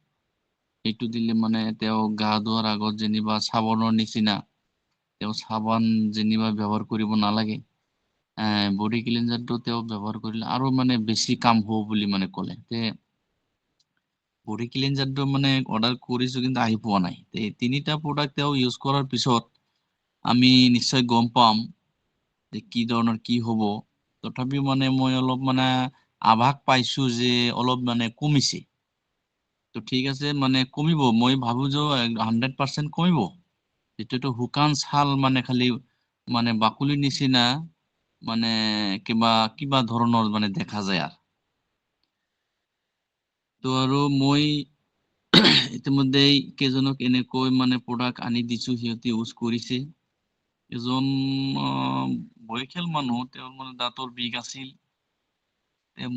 এইটো দিলে মানে তেওঁ গা ধোৱাৰ আগত যেনিবা চাবোনৰ নিচিনা তেওঁ চাবোন যেনিবা ব্যৱহাৰ কৰিব নালাগে বডি ক্লিনজাৰটো তেওঁ ব্যৱহাৰ কৰিলে আৰু মানে বেছি কাম হ'ব বুলি মানে ক'লে বডি ক্লিনজাৰটো মানে অৰ্ডাৰ কৰিছো কিন্তু আহি পোৱা নাই তিনিটা প্ৰডাক্ট তেওঁ ইউজ কৰাৰ পিছত আমি নিশ্চয় গম পাম যে কি ধৰণৰ কি হ'ব তথাপিও মানে মই অলপ মানে আভাস পাইছো যে অলপ মানে কমিছে তো ঠিক আছে মানে কমিব মই ভাবো যে 100% কমিব যেটো শুকান ছাল মানে খালি মানে বাকলিৰ নিচিনা মানে কিবা ধৰণৰ মানে দেখা যায় আৰু তো আৰু মই ইতিমধ্যে কেইজনক এনেকৈ মানে প্ৰডাক্ট আনি দিছো সিহঁতে ইউজ কৰিছে এজন বয়সীয়াল মানুহ তেওঁৰ মানে দাঁতৰ বিষ আছিল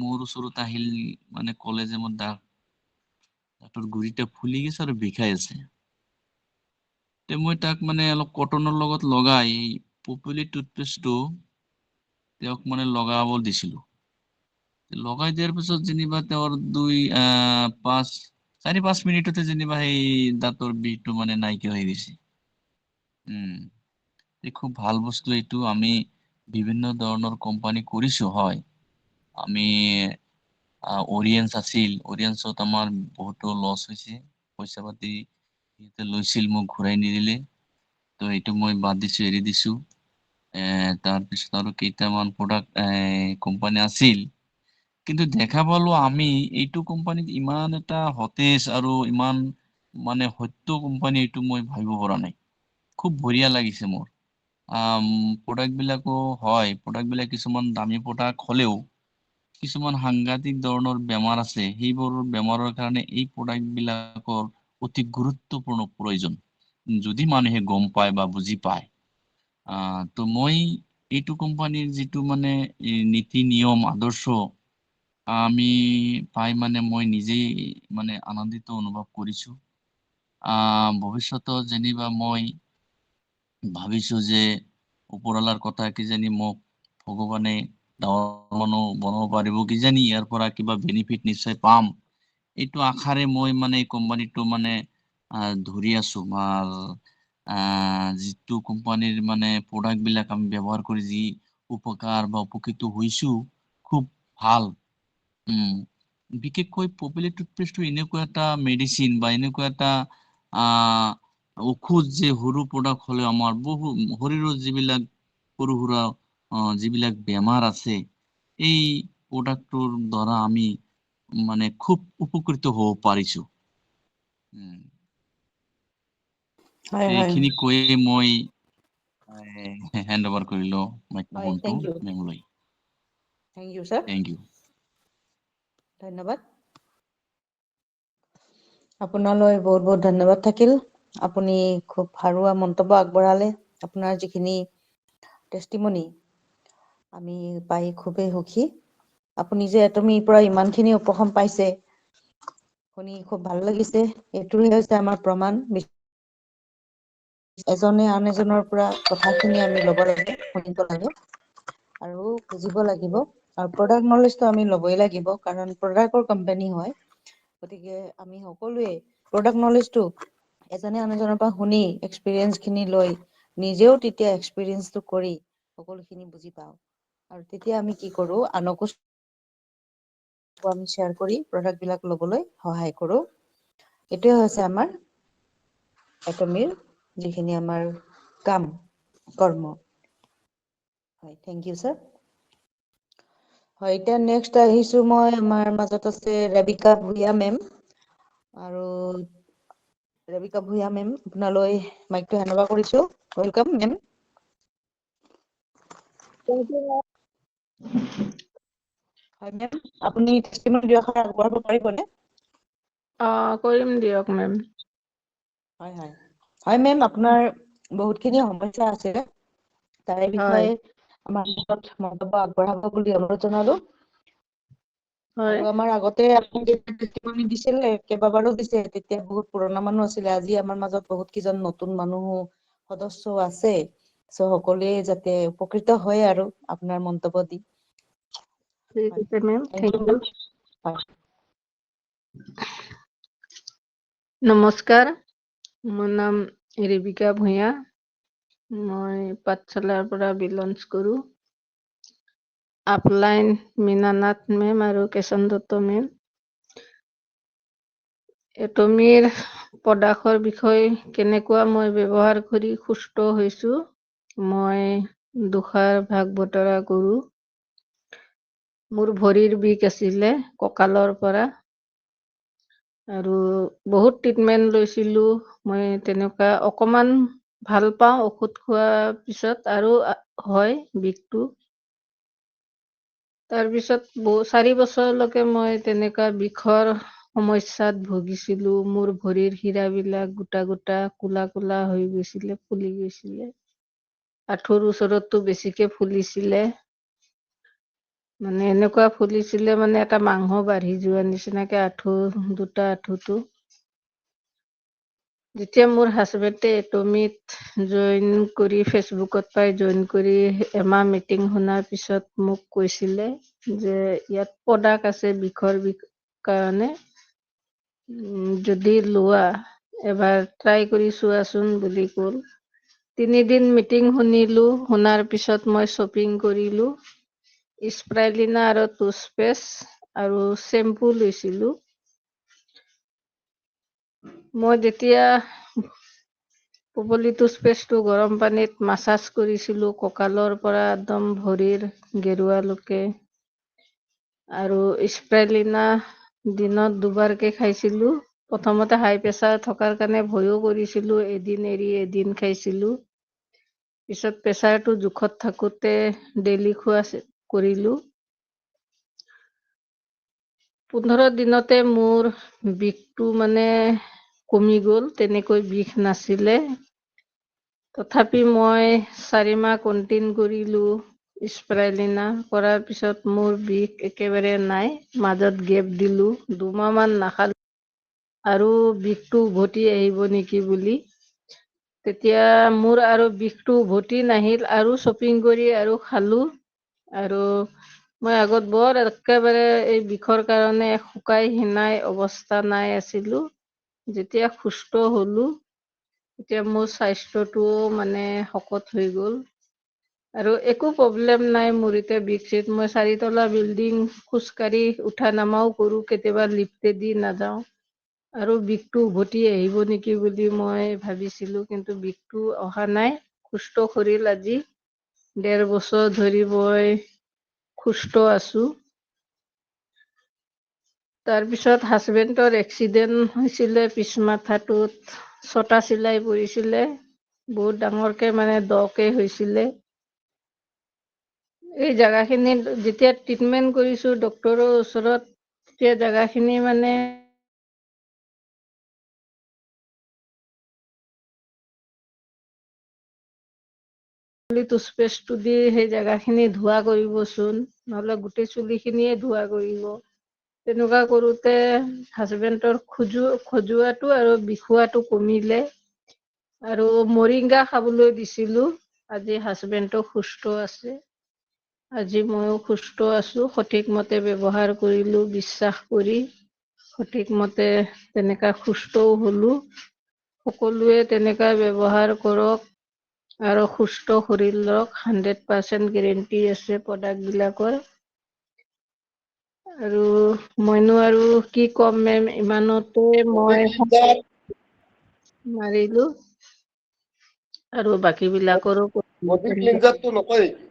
মোৰ ওচৰত আহিল মানে ক'লে যে মোৰ দাঁতৰ গুৰিটা ফুলি গৈছে আৰু বিষাই আছে মই তাক মানে অলপ কটনৰ লগত লগাই পপুলি টুথপেষ্টটো তেওঁক মানে লগাব দিছিলো লগাই দিয়াৰ পিছত যেনিবা তেওঁৰ 4-5 মিনিটতে যেনিবা সেই দাঁতৰ বিষটো মানে নাইকিয়া হৈ গৈছে খুব ভাল বস্তু এইটো আমি বিভিন্ন ধৰণৰ কোম্পানী কৰিছো হয় আমি অৰিয়েন্স আছিল অৰিয়েন্সত আমাৰ বহুতো লছ হৈছে পইচা পাতি লৈছিল মোক ঘূৰাই নিদিলে তো এইটো মই বাদ দিছো এৰি দিছো তাৰপিছত আৰু কেইটামান প্ৰডাক্ট কোম্পানী আছিল কিন্তু দেখা পালো আমি এইটো কোম্পানীত ইমান এটা সতেজ আৰু ইমান মানে সত্য কোম্পানী এইটো মই ভাবিব পৰা নাই খুব বঢ়িয়া লাগিছে মোৰ প্ৰডাক্ট বিলাকো হয় প্ৰডাক্ট বিলাক কিছুমান দামী প্ৰডাক্ট হলেও কিছুমান সাংঘাতিক ধৰণৰ বেমাৰ আছে সেইবোৰ বেমাৰৰ কাৰণে এই প্ৰডাক্ট বিলাকৰ অতি গুৰুত্বপূৰ্ণ প্ৰয়োজন যদি মানুহে গম পায় বা বুজি পায় তো মই এইটো কোম্পানীৰ যিটো মানে নীতি নিয়ম আদৰ্শ আমি পাই মানে মই নিজেই মানে আনন্দিত অনুভৱ কৰিছো ভৱিষ্যতত যেনিবা মই ভাবিছো যে ওপৰৱালাৰ কথা কিজানি মোক ভগৱানে ডাঙৰ মানুহ বনাব পাৰিব কিজানি ইয়াৰ পৰা কিবা বেনিফিট নিশ্চয় পাম এইটো আশাৰে মই মানে এই কোম্পানীটো মানে ধৰি আছো যিটো কোম্পানীৰ মানে প্ৰডাক্ট বিলাক আমি ব্যৱহাৰ কৰি যি উপকাৰ বা উপকৃত হৈছো খুব ভাল বিশেষকৈ পপুলাৰ টুথপেষ্টটো এনেকুৱা এটা মেডিচিন বা এনেকুৱা এটা ঔষধ যে সৰু প্ৰডাক্ট হলে আমাৰ বহু শৰীৰৰ যিবিলাক সৰু সুৰা যিবিলাক বেমাৰ আছে এই প্ৰডাক্টটোৰ দ্বাৰা আমি মানে খুব উপকৃত হ'ব পাৰিছো হয় হয় এইখিনি কৈয়ে মই হেণ্ড অভাৰ কৰিলো হয় মাইক্ৰফোনটো থেংক ইউ মেমলৈ ছাৰ থেংক ইউ ধন্যবাদ আপোনালৈ বহুত বহুত ধন্যবাদ থাকিল আপুনি খুব সাৰুৱা মন্তব্য আগবঢ়ালে। আপোনাৰ যিখিনি টেষ্টিমনি আমি পাই খুবেই সুখী। আপুনি যে এটমিৰ পৰা ইমানখিনি উপশম পাইছে শুনি খুব ভাল লাগিছে। এইটোৱে হৈছে আমাৰ প্ৰমাণ এজনে আন এজনৰ পৰা কথাখিনি আমি ল'ব লাগে, শুনিব লাগে আৰু বুজিব লাগিব। আৰু প্ৰডাক্ট নলেজটো আমি ল'বই লাগিব, কাৰণ প্ৰডাক্টৰ কোম্পানী হয়। গতিকে আমি সকলোৱে প্ৰডাক্ট নলেজটো এজনে আন এজনৰ পৰা শুনি এক্সপিৰিয়েঞ্চখিনি লৈ নিজেও তেতিয়া এক্সপিৰিয়েঞ্চটো কৰি সকলোখিনি বুজি পাওঁ। আৰু তেতিয়া আমি কি কৰোঁ, আনকো আমি শ্বেয়াৰ কৰি প্ৰডাক্টবিলাক ল'বলৈ সহায় কৰোঁ। এইটোৱে হৈছে আমাৰ এটমিৰ যিখিনি আমাৰ কাম, কৰ্ম। হয়, থেংক ইউ ছাৰ। হয়, এতিয়া নেক্সট আহিছোঁ মই, আমাৰ মাজত আছে ৰেবিকা ভূঞা মেম। আৰু ৰেবিকা ভূঞা মেম, আপোনালৈ মাইকটো হেণ্ড অভাৰ কৰিছোঁ। Welcome ma'am. হয় মেম, আপুনি টেষ্টিমনি দুআষাৰ আগবঢ়াব পাৰিবনে? কৰিম দিয়ক মেম। হয় হয়। হয় মেম, আপোনাৰ বহুতখিনি সমস্যা আছে। তাৰে হয় বিষয়ে আমাৰ মাজত মন্তব্য আগবঢ়াব বুলি অনুৰোধ জনালো। হয় আৰু আমাৰ আগতে আপুনি যেতিয়া টেষ্টিমনি দিছিল, কেইবাবাৰো দিছে, তেতিয়া বহুত পুৰণা মানুহ আছিলে। আজি আমাৰ মাজত বহুত কেইজন নতুন মানুহো সদস্য আছে। চ' সকলোৱে যাতে উপকৃত হয় আৰু আপোনাৰ মন্তব্য দি। ঠিক হয়, আছে ma'am, thank thank you you. Ma'am. হয়। নমস্কাৰ, মোৰ নাম ৰেবিকা ভূঞা। মই পাঠশালাৰ পৰা বিলংছ কৰোঁ। আপলাইন মীনানাথ মেম আৰু কেশন দত্ত মেম। এটমিৰ প্ৰডাক্টৰ বিষয়ে কেনেকুৱা মই ব্যৱহাৰ কৰি সুস্থ হৈছোঁ, মই দুষাৰ ভাগ বতৰা কৰোঁ। মোৰ ভৰিৰ বিষ আছিলে কঁকালৰ পৰা। আৰু বহুত ট্ৰিটমেন্ট লৈছিলোঁ। মই তেনেকুৱা অকমান ভাল পাওঁ ঔষধ খোৱাৰ পিছত, আৰু হয় বিষটো। তাৰপিছত 4 বছৰলৈকে মই তেনেকুৱা বিষৰ সমস্যাত ভুগিছিলোঁ। মোৰ ভৰিৰ শিৰাবিলাক গোটা গোটা কোলা কোলা হৈ গৈছিলে, ফুলি গৈছিলে। আঁঠুৰ ওচৰতো বেছিকে ফুলিছিলে। মানে এনেকুৱা ফুলিছিলে, মানে এটা মাংস বাঢ়ি যোৱা নিচিনাকে আঁঠু দুটা আঁঠুটো। যেতিয়া মোৰ হাজবেণ্ডে এটমিত জইন কৰি, ফেচবুকত পাই জইন কৰি এমাহ মিটিং শুনাৰ পিছত মোক কৈছিলে যে ইয়াত প্ৰডাক্ট আছে বিষৰ কাৰণে। যদি লোৱা এবাৰ ট্ৰাই কৰি চোৱাচোন বুলি ক'ল। 3 দিন মিটিং শুনিলোঁ, শুনাৰ পিছত মই শ্বপিং কৰিলোঁ। স্প্ৰাইলিনা আৰু টুথপেষ্ট আৰু চেম্পু লৈছিলোঁ। মই যেতিয়া পুপলি টুথপেষ্টটো গৰম পানীত মাছাজ কৰিছিলোঁ, কঁকালৰ পৰা একদম ভৰিৰ গেৰুৱালৈকে। আৰু স্প্ৰাইলিনা দিনত দুবাৰকে খাইছিলোঁ। প্ৰথমতে হাই প্ৰেছাৰ থকাৰ কাৰণে ভয়ো কৰিছিলোঁ, এদিন এৰি এদিন খাইছিলোঁ। পিছত প্ৰেছাৰটো জোখত থাকোঁতে ডেইলি খোৱা কৰিলোঁ। 15 দিনতে মোৰ বিষটো মানে কমি গ'ল, তেনেকৈ বিষ নাছিলে। তথাপি মই 4 মাহ কন্টিনিউ কৰিলোঁ। স্প্ৰাইলিনা কৰাৰ পিছত মোৰ বিষ একেবাৰে নাই। মাজত গেপ দিলোঁ, 2 মাহ মান নাখালোঁ। আৰু বিষটো উভতি আহিব নেকি বুলি। তেতিয়া মোৰ আৰু বিষটো উভতি নাহিল, আৰু শ্বপিং কৰি আৰু খালোঁ। আৰু মই আগত বৰ একেবাৰে এই বিষৰ কাৰণে শুকাই খিনাই অৱস্থা নাই আছিলোঁ। যেতিয়া সুস্থ হ'লো, এতিয়া মোৰ স্বাস্থ্যটোও মানে শকত হৈ গ'ল। আৰু একো প্ৰব্লেম নাই মোৰ এতিয়া বিষ চিত। মই 4 তলা বিল্ডিং খোজকাঢ়ি উঠা নমাও কৰোঁ, কেতিয়াবা লিফ্টেদি নাযাওঁ। আৰু বিষটো উভতি আহিব নেকি বুলি মই ভাবিছিলোঁ, কিন্তু বিষটো অহা নাই। সুস্থ শৰীৰ আজি 1.5 বছৰ ধৰি মই সুস্থ আছোঁ। তাৰপিছত হাজবেণ্ডৰ এক্সিডেণ্ট হৈছিলে পিছ মাথাটোত। 6টা চিলাই পৰিছিলে, বহুত ডাঙৰকে মানে দকে হৈছিলে। এই জেগাখিনিত যেতিয়া ট্ৰিটমেন্ট কৰিছোঁ ডক্তৰৰ ওচৰত, তেতিয়া জেগাখিনি মানে টুথপেষ্টটো দি সেই জেগাখিনি ধোৱা কৰিবচোন, নহ'লে গোটেই চুলিখিনিয়ে ধোৱা কৰিব। তেনেকুৱা কৰোঁতে হাজবেণ্ডৰ খজুৱাটো আৰু বিষুৱাটো কমিলে। আৰু মৰিংগা খাবলৈ দিছিলোঁ। আজি হাজবেণ্ডো সুস্থ আছে। আজি ময়ো সুস্থ আছোঁ, সঠিকমতে ব্যৱহাৰ কৰিলোঁ বিশ্বাস কৰি। সঠিকমতে তেনেকা সুস্থও হ'লোঁ। সকলোৱে তেনেকুৱা ব্যৱহাৰ কৰক। আৰু সুস্থ শৰীৰক 100% গেৰেণ্টি আছে প্ৰডাক্টবিলাকৰ। আৰু মইনো আৰু কি ক'ম মেম, ইমানতে বডি মই ক্লিনজাৰ মাৰিলোঁ। আৰু বাকী বিলাকৰো বডি ক্লিনজাৰটো নকয় নেকি?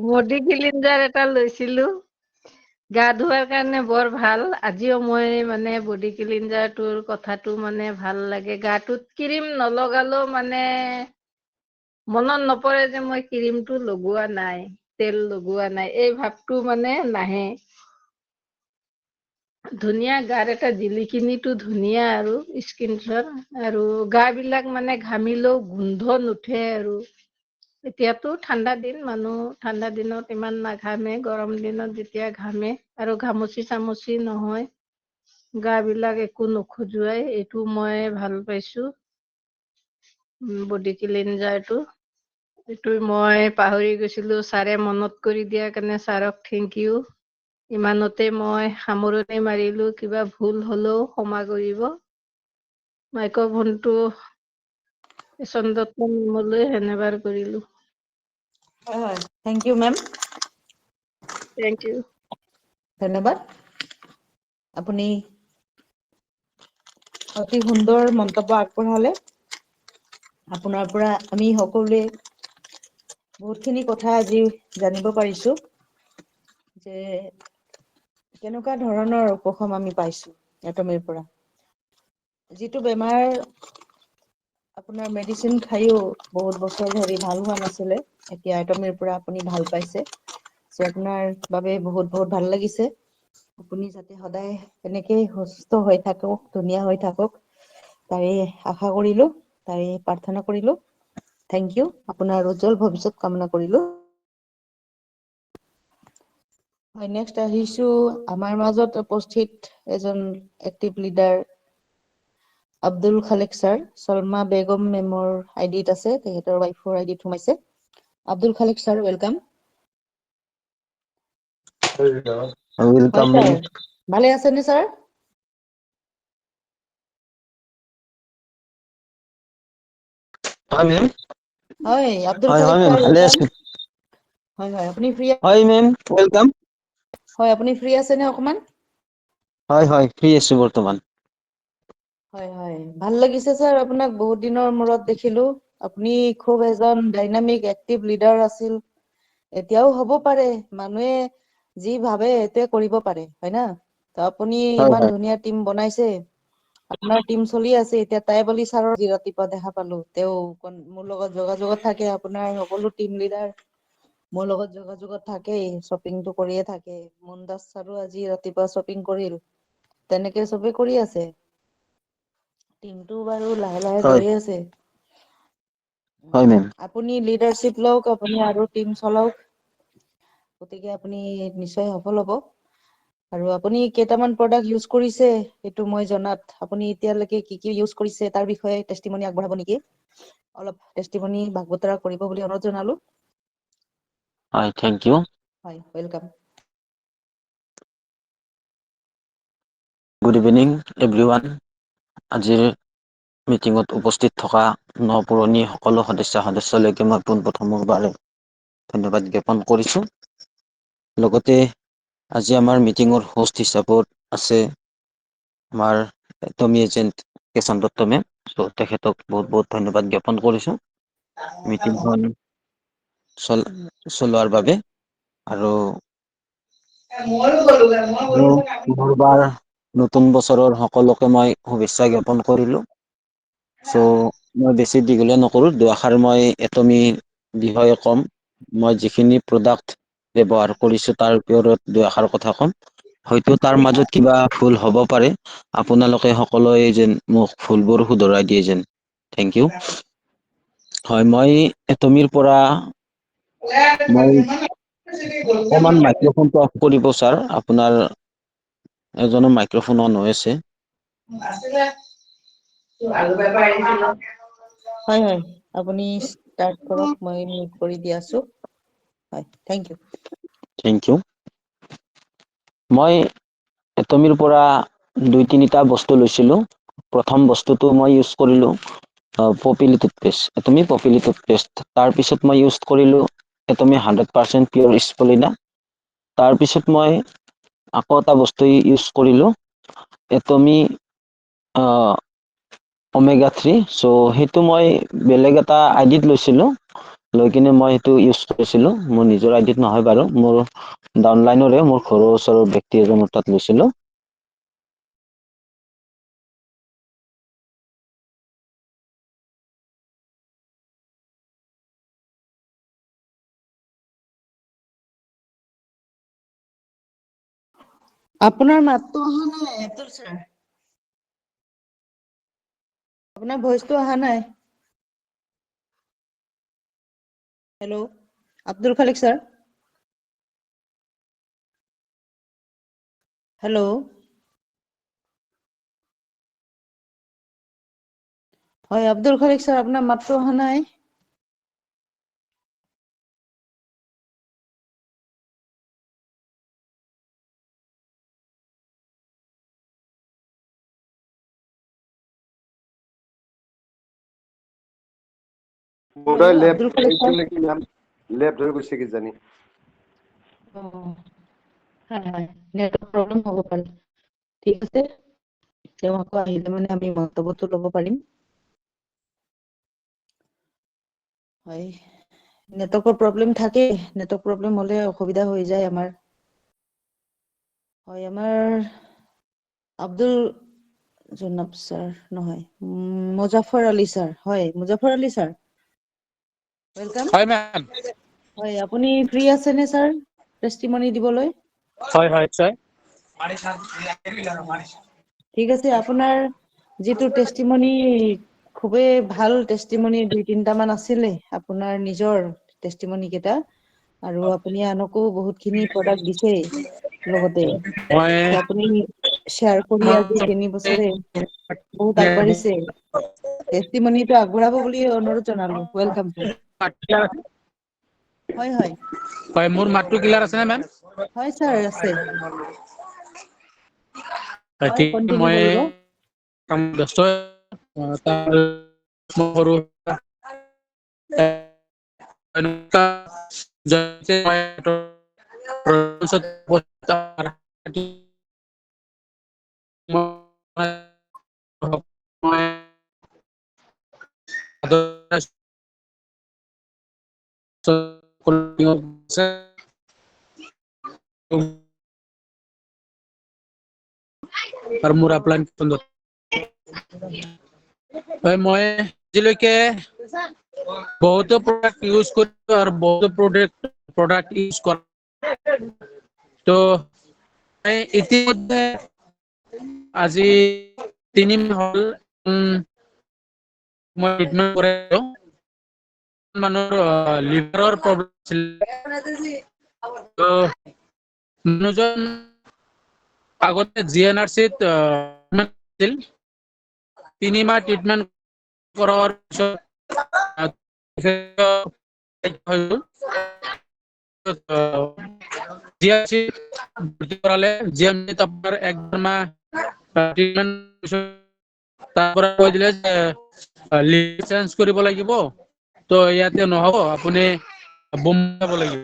বডি ক্লিনজাৰ এটা লৈছিলোঁ। গা ধোৱাৰ কাৰণে বৰ ভাল। আজিও মই মানে বডি ক্লিনজাৰটোৰ কথাটো মানে ভাল লাগে। গাটোত ক্ৰীম নলগালেও মানে মনত নপৰে যে মই ক্ৰীমটো লগোৱা নাই। তেল লগোৱা নাই, এই ভাৱটো মানে নাহে। ধুনীয়া গাৰ এটা জিলিকিনিটো ধুনীয়া আৰু স্কিনচৰ। আৰু গা বিলাক মানে ঘামিলেও গোন্ধ নুঠে আৰু। এতিয়াতো ঠাণ্ডা দিন, মানুহ ঠাণ্ডা দিনত ইমান নাঘামে, গৰম দিনত যেতিয়া ঘামে আৰু ঘামুচি চামুচি নহয়। গা বিলাক একো নোখোজুৱাই, এইটো মই ভাল পাইছোঁ। বডি ক্লিনজাৰটো। এইটো মই পাহৰি গৈছিলোঁ, ছাৰে মনত কৰি দিয়াৰ কাৰণে ছাৰক থেংক ইউ। ইমানতে মই সামৰণি মাৰিলোঁ, কিবা ভুল হ'লেও ক্ষমা কৰিব। মাইক্ৰফোনটো চন্দ্ৰপ্ৰসাদ মেমলৈ হেণ্ডঅভাৰ কৰিলোঁ। হয়, হয়, thank you ma'am. Thank you. ধন্যবাদ। আপুনি অতি সুন্দৰ মন্তব্য আগবঢ়ালে। আপোনাৰ পৰা আমি সকলোৱে বহুতখিনি কথা আজি জানিব পাৰিছোঁ। যে কেনেকুৱা ধৰণৰ উপশম আমি পাইছোঁ এটমিৰ পৰা। যিটো বেমাৰ আপোনাৰ মেডিচিন খাইও বহুত বছৰ ধৰি ভাল হোৱা নাছিলে, এতিয়া এটমিৰ পৰা আপুনি ভাল পাইছে। আপোনাৰ বাবে বহুত বহুত ভাল লাগিছে। আপুনি যাতে সদায় এনেকেই সুস্থ হৈ থাকক, ধুনীয়া হৈ থাকক। তাৰে আশা কৰিলোঁ, তাৰে প্ৰাৰ্থনা কৰিলোঁ। থেংক ইউ, আপোনাৰ উজ্জ্বল ভৱিষ্যত কামনা কৰিলোঁ। হয়, নেক্সট আহিছোঁ আমাৰ মাজত উপস্থিত এজন active leader Abdul Khalek sir, Salma Begum মেমৰ আইডিত আছে, তেখেতৰ ৱাইফৰ আইডিত সোমাইছে। Abdul Khalek sir, welcome. হয় ৱেলকাম ছাৰ, মেম। ভালে আছেনে ছাৰ? হয় মেম। হয়, আব্দুল হয় খালেক মেম, ছাৰ, ভালে ৱেলকাম। আছো। হয়, হয়, আপুনি ফ্ৰী হয় মেম, ৱেলকাম। হয়, আপুনি ফ্ৰী আছেনে অকণমান? হয়, হয়, ফ্ৰী আছোঁ বৰ্তমান। হয়, হয়, ভাল লাগিছে ছাৰ, আপোনাক বহুত দিনৰ মূৰত দেখিলোঁ। আপুনি খুব এজন ডাইনামিক এক্টিভ লিডাৰ আছিল। এতিয়াও হ'ব পাৰে, মানুহে যি ভাবে সেইটোৱে কৰিব পাৰে, হয় না? ত' আপুনি হয় ইমান হয় ধুনীয়া টিম বনাইছে। আপোনাৰ টিম চলি আছে, এতিয়া তাই বুলি ছাৰৰ আজি ৰাতিপুৱা দেখা পালোঁ, তেওঁ মোৰ লগত যোগাযোগত থাকে, আপোনাৰ সকলো টিম লিডাৰ মোৰ লগত যোগাযোগত থাকেই, শ্বপিংটো কৰিয়ে থাকে। মুনদাস ছাৰো আজি ৰাতিপুৱা শ্বপিং কৰিল, তেনেকে চবে কৰি আছে। টিমটো বাৰু লাহে লাহে হয় গৈয়ে আছে। হয় মেম। আপুনি লিডাৰশ্বিপ লওক, আপুনি আৰু টিম চলাওক। গতিকে আপুনি নিশ্চয় সফল হ'ব। আৰু আপুনি কেইটামান প্ৰডাক্ট ইউজ কৰিছে, সেইটো মই জনাত আপুনি এতিয়ালৈকে কি কি ইউজ কৰিছে, তাৰ বিষয়ে টেষ্টিমনি আগবঢ়াব নেকি? অলপ টেষ্টিমনি ভাগ বতৰা কৰিব বুলি অনুৰোধ জনালোঁ। হয়, থেংক ইউ। হয়, ৱেলকাম। Good evening everyone. আজিৰ মিটিঙত উপস্থিত থকা ন-পুৰণি সকলো সদস্যলৈকে মই পোনপ্ৰথমৰ বাবে ধন্যবাদ জ্ঞাপন কৰিছোঁ। লগতে আজি আমাৰ মিটিঙৰ হোষ্ট হিচাপত আছে আমাৰ এটমি এজেণ্ট কেশৱ দত্ত মেম, চ' তেখেতক বহুত বহুত ধন্যবাদ জ্ঞাপন কৰিছোঁ। মিটিংখন চলোৱাৰ বাবে, আৰু পুনৰবাৰ নতুন বছৰৰ সকলোকে মই শুভেচ্ছা জ্ঞাপন কৰিলোঁ। চ' মই বেছি দীঘলীয়া নকৰোঁ, দুআষাৰ মই এটমিৰ বিষয়ে ক'ম। মই যিখিনি প্ৰডাক্ট ব্যৱহাৰ কৰিছোঁ, তাৰ ওপৰত দুআষাৰ কথা ক'ম। হয়তো তাৰ মাজত কিবা ভুল হ'ব পাৰে, আপোনালোকে সকলোৱে যেন মোক ভুলবোৰ শুধৰাই দিয়ে যেন। Thank you. হয়, মই এটমিৰ পৰা মই অকণমান মাইক্ৰফোনটো অফ কৰিব ছাৰ। আপোনাৰ এজনৰ মাইক্ৰফোন অন হৈ আছে। হয় হয়, আপুনি ষ্টাৰ্ট কৰক, মই মিউট কৰি দি আছো। হয়, থেংক ইউ। Thank U. মই এটমিৰ পৰা 2-3টা বস্তু লৈছিলোঁ। প্ৰথম বস্তুটো মই ইউজ কৰিলোঁ পপিলি টুথপেষ্ট, এটমি পপিলি টুথপেষ্ট। তাৰপিছত মই ইউজ কৰিলোঁ এটমি 100% পিয়ৰ স্পলিনা। তাৰপিছত মই আকৌ এটা বস্তু ইউজ কৰিলোঁ এটমি Omega 3। চ' সেইটো মই বেলেগ এটা আইডিত লৈছিলোঁ। লৈ কিনে মই সেইটো ইউজ কৰিছিলোঁ। মোৰ নিজৰ আইডিত নহয় বাৰু, মোৰ ডাউনলাইনৰে, মোৰ ঘৰৰ ওচৰৰ ব্যক্তি এজনৰ তাত লৈছিলোঁ। আপোনাৰ মাতটো অহা নাই আব্দুল ছাৰ। আপোনাৰ ভইচটো অহা নাই। হেল্ল', আব্দুল খালিক ছাৰ। হেল্ল'। হয়, আব্দুল খালিক ছাৰ, আপোনাৰ মাতটো অহা নাই। বোধহয় হেল্ল', লেফ্ট আব্দুল খালিক ছাৰ। নেকি মেম, লেফ্ট হৈ গৈছে কিজানি। হয় হয়, নেটৱৰ্ক প্ৰব্লেম হ'ব পাৰে। ঠিক আছে, তেওঁ আকৌ আহিলে মানে আমি মন্তব্যটো ল'ব পাৰিম। হয়, নেটৱৰ্কৰ প্ৰব্লেম থাকে, নেটৱৰ্ক প্ৰব্লেম হ'লে অসুবিধা হৈ যায় আমাৰ। হয়, আমাৰ আব্দুল জনাব ছাৰ নহয়, মুজাফৰ আলী ছাৰ। হয়, মুজাফৰ আলী ছাৰ। ৱেলকাম। হয় মেম। হয়, আপুনি ফ্ৰী আছেনে ছাৰ টেষ্টিমনি দিবলৈ? হয় হয়, নিশ্চয়। হয়, ঠিক আছে। আপোনাৰ যিটো টেষ্টিমনি, খুবেই ভাল টেষ্টিমনি 2-3টা মান আছিলে আপোনাৰ নিজৰ টেষ্টিমনি কেইটা, আৰু আপুনি আনকো বহুতখিনি প্ৰডাক্ট দিছে লগতে। মই ত' আপুনি শ্বেয়াৰ কৰি আজি 3 বছৰে বহুত আগবাঢ়িছে। টেষ্টিমনিটো আগবঢ়াব বুলি অনুৰোধ জনালো। Welcome to. হয় হয়। হয়, মোৰ মাতটো ক্লিয়াৰ আছে নে মেম? হয় ছাৰ, আছে। হয়, এতিয়া কন্টিনিউ মই কৰিব। ব্যস্ত সৰু আৰু মোৰ আপলাইন হয়, মই আজিলৈকে বহুতো প্ৰডাক্ট ইউজ কৰিছো আৰু বহুতো প্ৰডাক্ট ইউজ কৰা। তো ইতিমধ্যে আজি 3 মাহ হ'ল মই ট্ৰিটমেন্ট কৰি আছো। মানুহৰ লিভাৰৰ প্ৰব্লেম আছিল। তো মানুহজন আগতে GNRC-ত আছিল। 3 মাহ ট্ৰিটমেন্ট কৰাৰ পিছত তাৰ পৰা কৈ দিলে যে লিভাৰ চেঞ্জ কৰিব লাগিব। তো ইয়াতে নহ'ব, আপুনি বোম্বাই যাব লাগিব।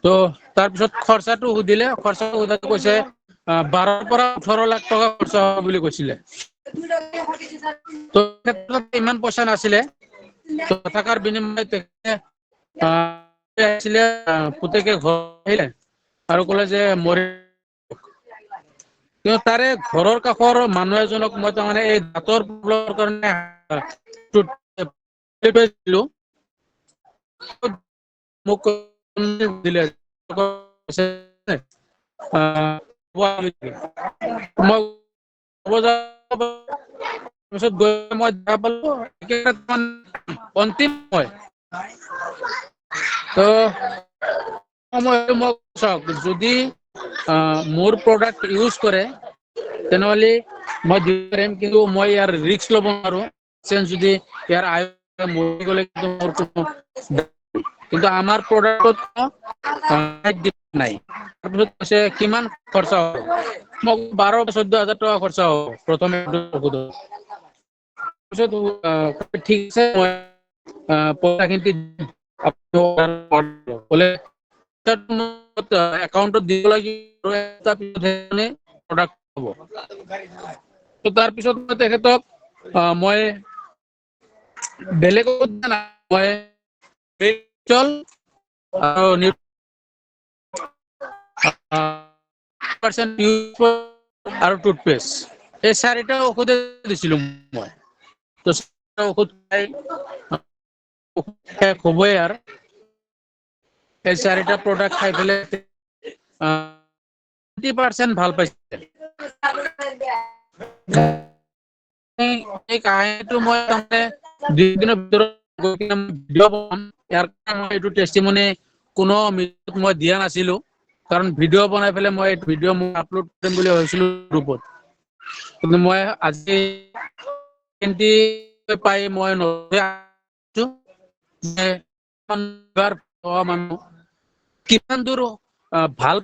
তো তাৰপিছত খৰচাটো সুধিলে, খৰচাটো সোধাতে কৈছে 12 পৰা 18 লাখ টকা খৰচা হ'ব বুলি কৈছিলে। তো ইমান পইচা নাছিলে। তো থকাৰ বিনিময়ত পুতেকে ঘৰ আহিলে আৰু ক'লে যে কিন্তু তাৰে ঘৰৰ কাষৰ মানুহ এজনক মই তাৰমানে এই দাঁতৰ প্ৰব্লেমৰ কাৰণে মোক দিলে তাৰপিছত গৈ মই দেখা পালো অন্তিম সময়। তো মই চাওক, যদি মোৰ প্ৰডাক্ট ইউজ কৰে তেনেহ'লে মই দিব পাৰিম, কিন্তু মই ইয়াৰ ৰিস্ক ল'ব নোৱাৰো। যদি ইয়াৰ মৰি গ'লে কিন্তু আমাৰ প্ৰডাক্টত নাই। তাৰপিছত কৈছে কিমান খৰচা হ'ব? মোক 12-14 হাজাৰ টকা খৰচা হ'ব প্ৰথমে। ঠিক আছে, মই পইচাখিনি ক'লে একাউণ্টত দিব লাগিব, প্ৰডাক্ট হ'ব। তাৰপিছত মই তেখেতক মই বেলেগত মই আৰু টুথপেষ্ট, এই 4টা ঔষধে দিছিলো মই। তো ঔষধ খাই শেষ হ'বই আৰু এই 4টা প্ৰডাক্ট খাই পেলাই 20% ভাল পাইছে। এই কাহিনীটো মই তাৰমানে 2 দিনৰ ভিতৰত গৈ কিনে ভিডিঅ' বনাম। ইয়াৰ কাৰণে মই এইটো টেষ্টিমনি কোনো মিডিয়াত মই দিয়া নাছিলো, কাৰণ ভিডিঅ' বনাই পেলাই মই ভিডিঅ' মই আপলোড কৰিম বুলি ভাবিছিলো গ্ৰুপত। কিন্তু মই আজি পাই মই মানুহ কিমান দূৰ ভাল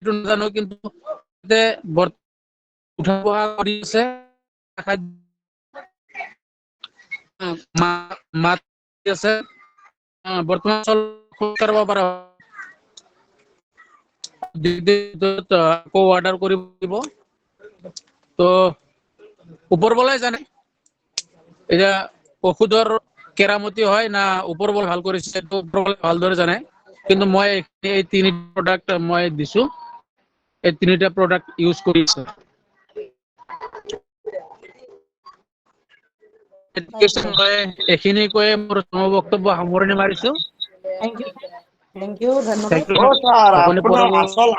নাজানো, কিন্তু উঠা বহা কৰি আছে, মাত আছে, বৰ্তমান কৰিব পৰা আকৌ অৰ্ডাৰ কৰিব দিব। তো ওপৰৱালাই জানে এতিয়া ঔষধৰ কেৰামতি হয় না ওপৰৱাল ভাল কৰিছে, সেইটো ওপৰৱালাই ভালদৰে জানে। কিন্তু মই এই 3 প্ৰডাক্ট মই দিছো, এই 3টা প্ৰডাক্ট ইউজ কৰিছো। মই এইখিনি কৈ মোৰ বক্তব্য সামৰণি মাৰিছো। থেংক ইউ, ধন্যবাদ। ছাৰ, আপুনি আপোনাৰ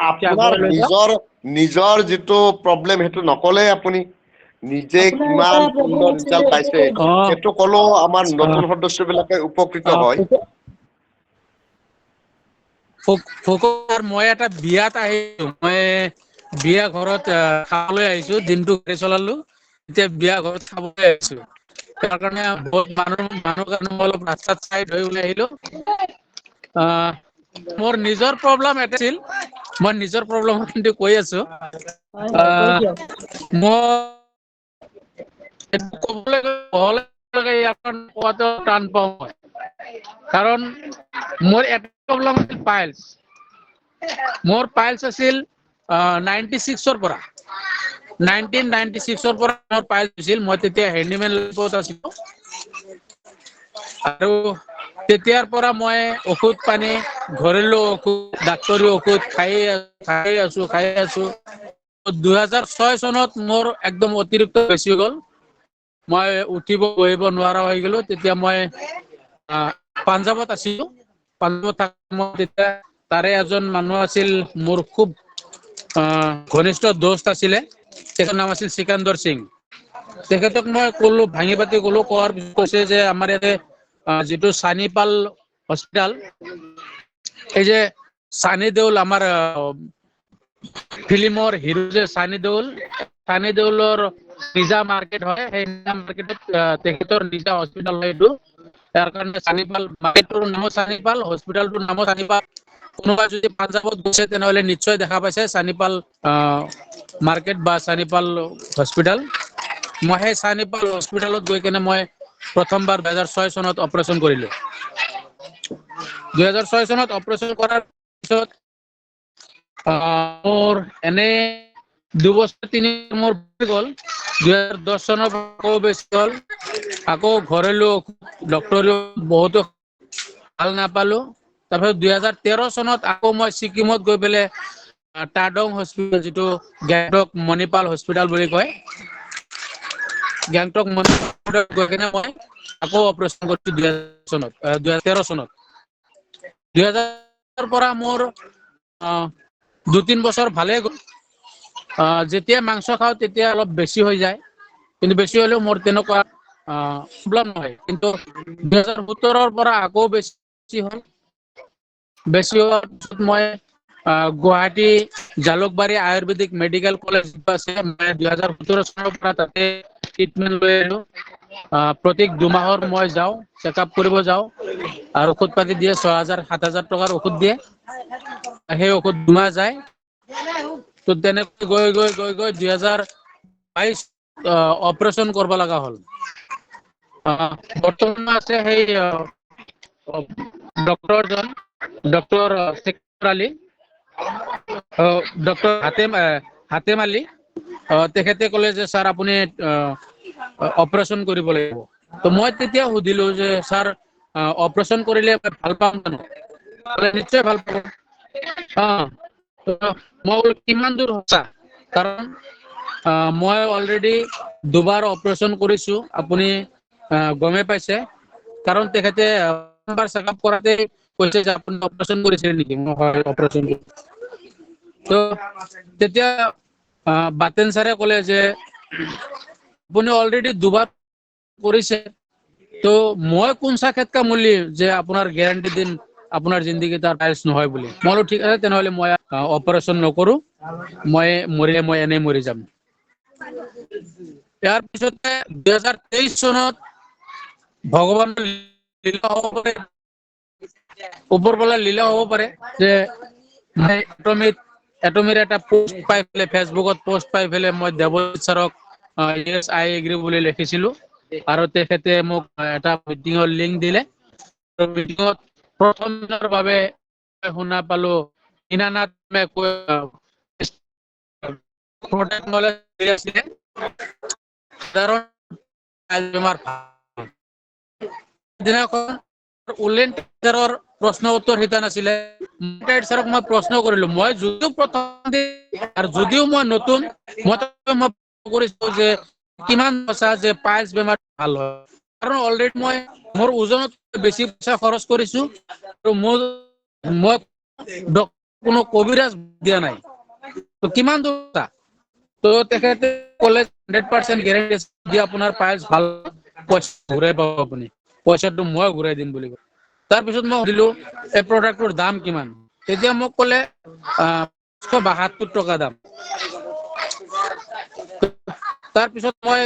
আপোনাৰ আগুৱাই লৈ যাওক। নিজৰ যিটো প্ৰব্লেম সেইটো নকলে আপুনি। নিজে আপোনাৰ এটা কিমান প্ৰব্লেম সুন্দৰ আছিলে, ৰিজাল্ট এইটো পাইছে কৈ দিয়ক। সেইটো ক'লেও আমাৰ নতুন সদস্যবিলাকে উপকৃত হয়। মই এটা বিয়াত আহিছো, মই বিয়া ঘৰত খাবলৈ আহিছো, দিনটো গাড়ী চলালো, এতিয়া বিয়া ঘৰত খাবলৈ আহিছো। তাৰ কাৰণে মানুহ কাৰণে মই অলপ ৰাস্তাত চাই ধৰি ওলাই আহিলো। মোৰ নিজৰ প্ৰব্লেম এটা আছিল, মই নিজৰ প্ৰব্লেম কিন্তু কৈ আছো। হয় হয়, কৈ দিয়ক। মই ক'বলৈ গ'লে কোৱাটো টান পাওঁ মই, কাৰণ মোৰ এটা প্ৰব্লেম আছিল পাইলছ। মোৰ পাইলছ আছিল 96-ৰ পৰা। 1996-ৰ পৰা মোৰ পাইলছ হৈছিল। মই তেতিয়া হেণ্ডিমেন লাইফত আছিলো, আৰু তেতিয়াৰ পৰা মই ঔষধ পানী, ঘৰেলু ঔষধ, ডাক্তৰী ঔষধ খাই আছো। 2006 চনত মোৰ একদম অতিৰিক্ত বেছি হৈ গ'ল। মই উঠিব বহিব নোৱাৰা হৈ গলো। তেতিয়া মই পাঞ্জাৱত আছিলো। পাঞ্জাৱত মই তেতিয়া তাৰে এজন মানুহ আছিল, মোৰ খুব ঘনিষ্ঠ দোস্ত আছিলে, তেখেতৰ নাম আছিল চিকান্দৰ সিং। তেখেতক মই কলো, ভাঙি পাতি কলো, কোৱাৰ পিছত কৈছে যে আমাৰ ইয়াতে যিটো চানিপাল হস্পিটাল, এই যে চানি দেউল, আমাৰ ফিল্মৰ হিৰো যে চানি দেউলৰ নিজা মাৰ্কেট হয়, সেই নিজা মাৰ্কেটত তেখেতৰ নিজা হস্পিটাল হয় এইটো। তাৰ কাৰণে চানিপাল মাৰ্কেটটোৰ নামো চানিপাল, হস্পিটালটোৰ নামো চানিপাল। কোনোবাই যদি পাঞ্জাৱত গৈছে তেনেহ'লে নিশ্চয় দেখা পাইছে চানিপাল মাৰ্কেট বা চানিপাল হস্পিটাল। মই সেই চানিপাল হস্পিটালত গৈ কেনে মই প্ৰথমবাৰ 2006 চনত অপাৰেশ্যন কৰিলো। 2006 চনত অপাৰেশ্যন কৰাৰ পিছত মোৰ এনে 2 বছৰ 3 মোৰ গ'ল। 2010 চনৰ আকৌ বেছি হ'ল, আকৌ ঘৰেলো ডক্তৰেও বহুতো ভাল নাপালো। তাৰপিছত 2013 চনত আকৌ মই ছিকিমত গৈ পেলাই টাডং হস্পিটেল, যিটো গেংটক মণিপাল হস্পিটেল বুলি কয়, গেংটক মণিপাল গৈ কিনে মই আকৌ অপাৰেশ্যন কৰিছো 2013 চনত। 2000 পৰা মোৰ 2-3 বছৰ ভালে গ'ল। যেতিয়া মাংস খাওঁ তেতিয়া অলপ বেছি হৈ যায়, কিন্তু বেছি হ'লেও মোৰ তেনেকুৱা প্ৰব্লেম নহয়। কিন্তু 2017ৰ পৰা আকৌ বেছি হ'ল। বেছি হোৱাৰ পিছত মই গুৱাহাটী জালুকবাৰী আয়ুৰ্বেদিক মেডিকেল কলেজ আছে, মই 2017 চনৰ পৰা তাতে ট্ৰিটমেণ্ট লৈ আহিলোঁ। প্ৰত্যেক 2 মাহৰ মই যাওঁ, চেকআপ কৰিব যাওঁ, আৰু ঔষধ পাতি দিয়ে, 6,000-7,000 টকাৰ ঔষধ দিয়ে। সেই ঔষধ 2 মাহ যায়। তো তেনেকৈ গৈ 2022 অপাৰেশ্যন কৰিব লগা হ'ল। বৰ্তমান আছে সেই ডক্টৰজন, ডক্টৰ শেখৰ আলী, ডক্টৰ হাতেম আলী। তেখেতে ক'লে যে ছাৰ আপুনি অপাৰেশ্যন কৰিব লাগিব। তো মই তেতিয়া সুধিলো যে ছাৰ অপাৰেশ্যন কৰিলে ভাল পাম জানো? নিশ্চয় ভাল পাব। মই বোলো কিমান দূৰ সঁচা, কাৰণ মই অলৰেডি 2 বাৰ অপাৰেশ্যন কৰিছোঁ, আপুনি গমে পাইছে। কাৰণ তেখেতে বাৰ চেকআপ কৰাতে কৈছে যে আপুনি অপাৰেশ্যন কৰিছিলে নেকি? মই হয় অপাৰেশ্যন কৰিছোঁ। তো তেতিয়া বাতেন ছাৰে ক'লে যে আপুনি অলৰেডি 2 বাৰ কৰিছে, তো মই কোন চা খেত মূলি যে আপোনাৰ গেৰাণ্টি দিন আপোনাৰ জিন্দগী তাৰ টাইলছ নহয় বুলি। মই বোলো ঠিক আছে, তেনেহ'লে মই অপাৰেশ্যন নকৰোঁ, মই মৰিলে মই এনেই মৰি যাম। ইয়াৰ পিছতে 2023 চনত ভগৱানৰ লীলা হ'ব পাৰে, ওপৰৱালাৰ লীলা হ'ব পাৰে যে মই এটমিৰ এটা পোষ্ট পাই পেলাই, ফেচবুকত পোষ্ট পাই পেলাই মই দেৱজিৎ ছাৰক yes I agree বুলি লিখিছিলোঁ, আৰু তেখেতে মোক এটা মিটিঙৰ লিংক দিলে। মিটিঙত প্ৰথম দিনৰ বাবে শুনা পালো দীনানাথ প্ৰশ্ন উত্তৰ শিকা নাছিলে। ছাৰক মই প্ৰশ্ন কৰিলো, মই যদিও প্ৰথম আৰু যদিও মই নতুন, মই কৰিছো যে কিমান সঁচা যে পাইলছ বেমাৰ ভাল হয়। কাৰণ অলৰেডি মই মোৰ ওজনত বেছি পইচা খৰচ কৰিছো, আৰু মই কোনো কবিৰাজ দিয়া নাই। তো কিমান দূৰ সঁচা? তো তেখেতে ক'লে 100% গেৰাণ্টি দি আপোনাৰ পাইলছ ভাল, পইচা ঘূৰাই পাব আপুনি, পইচাটো মই ঘূৰাই দিম বুলি কয়। তাৰপিছত মই সুধিলো এই প্ৰডাক্টটোৰ দাম কিমান? তেতিয়া মোক ক'লে 172 টকা দাম। তাৰপিছত মই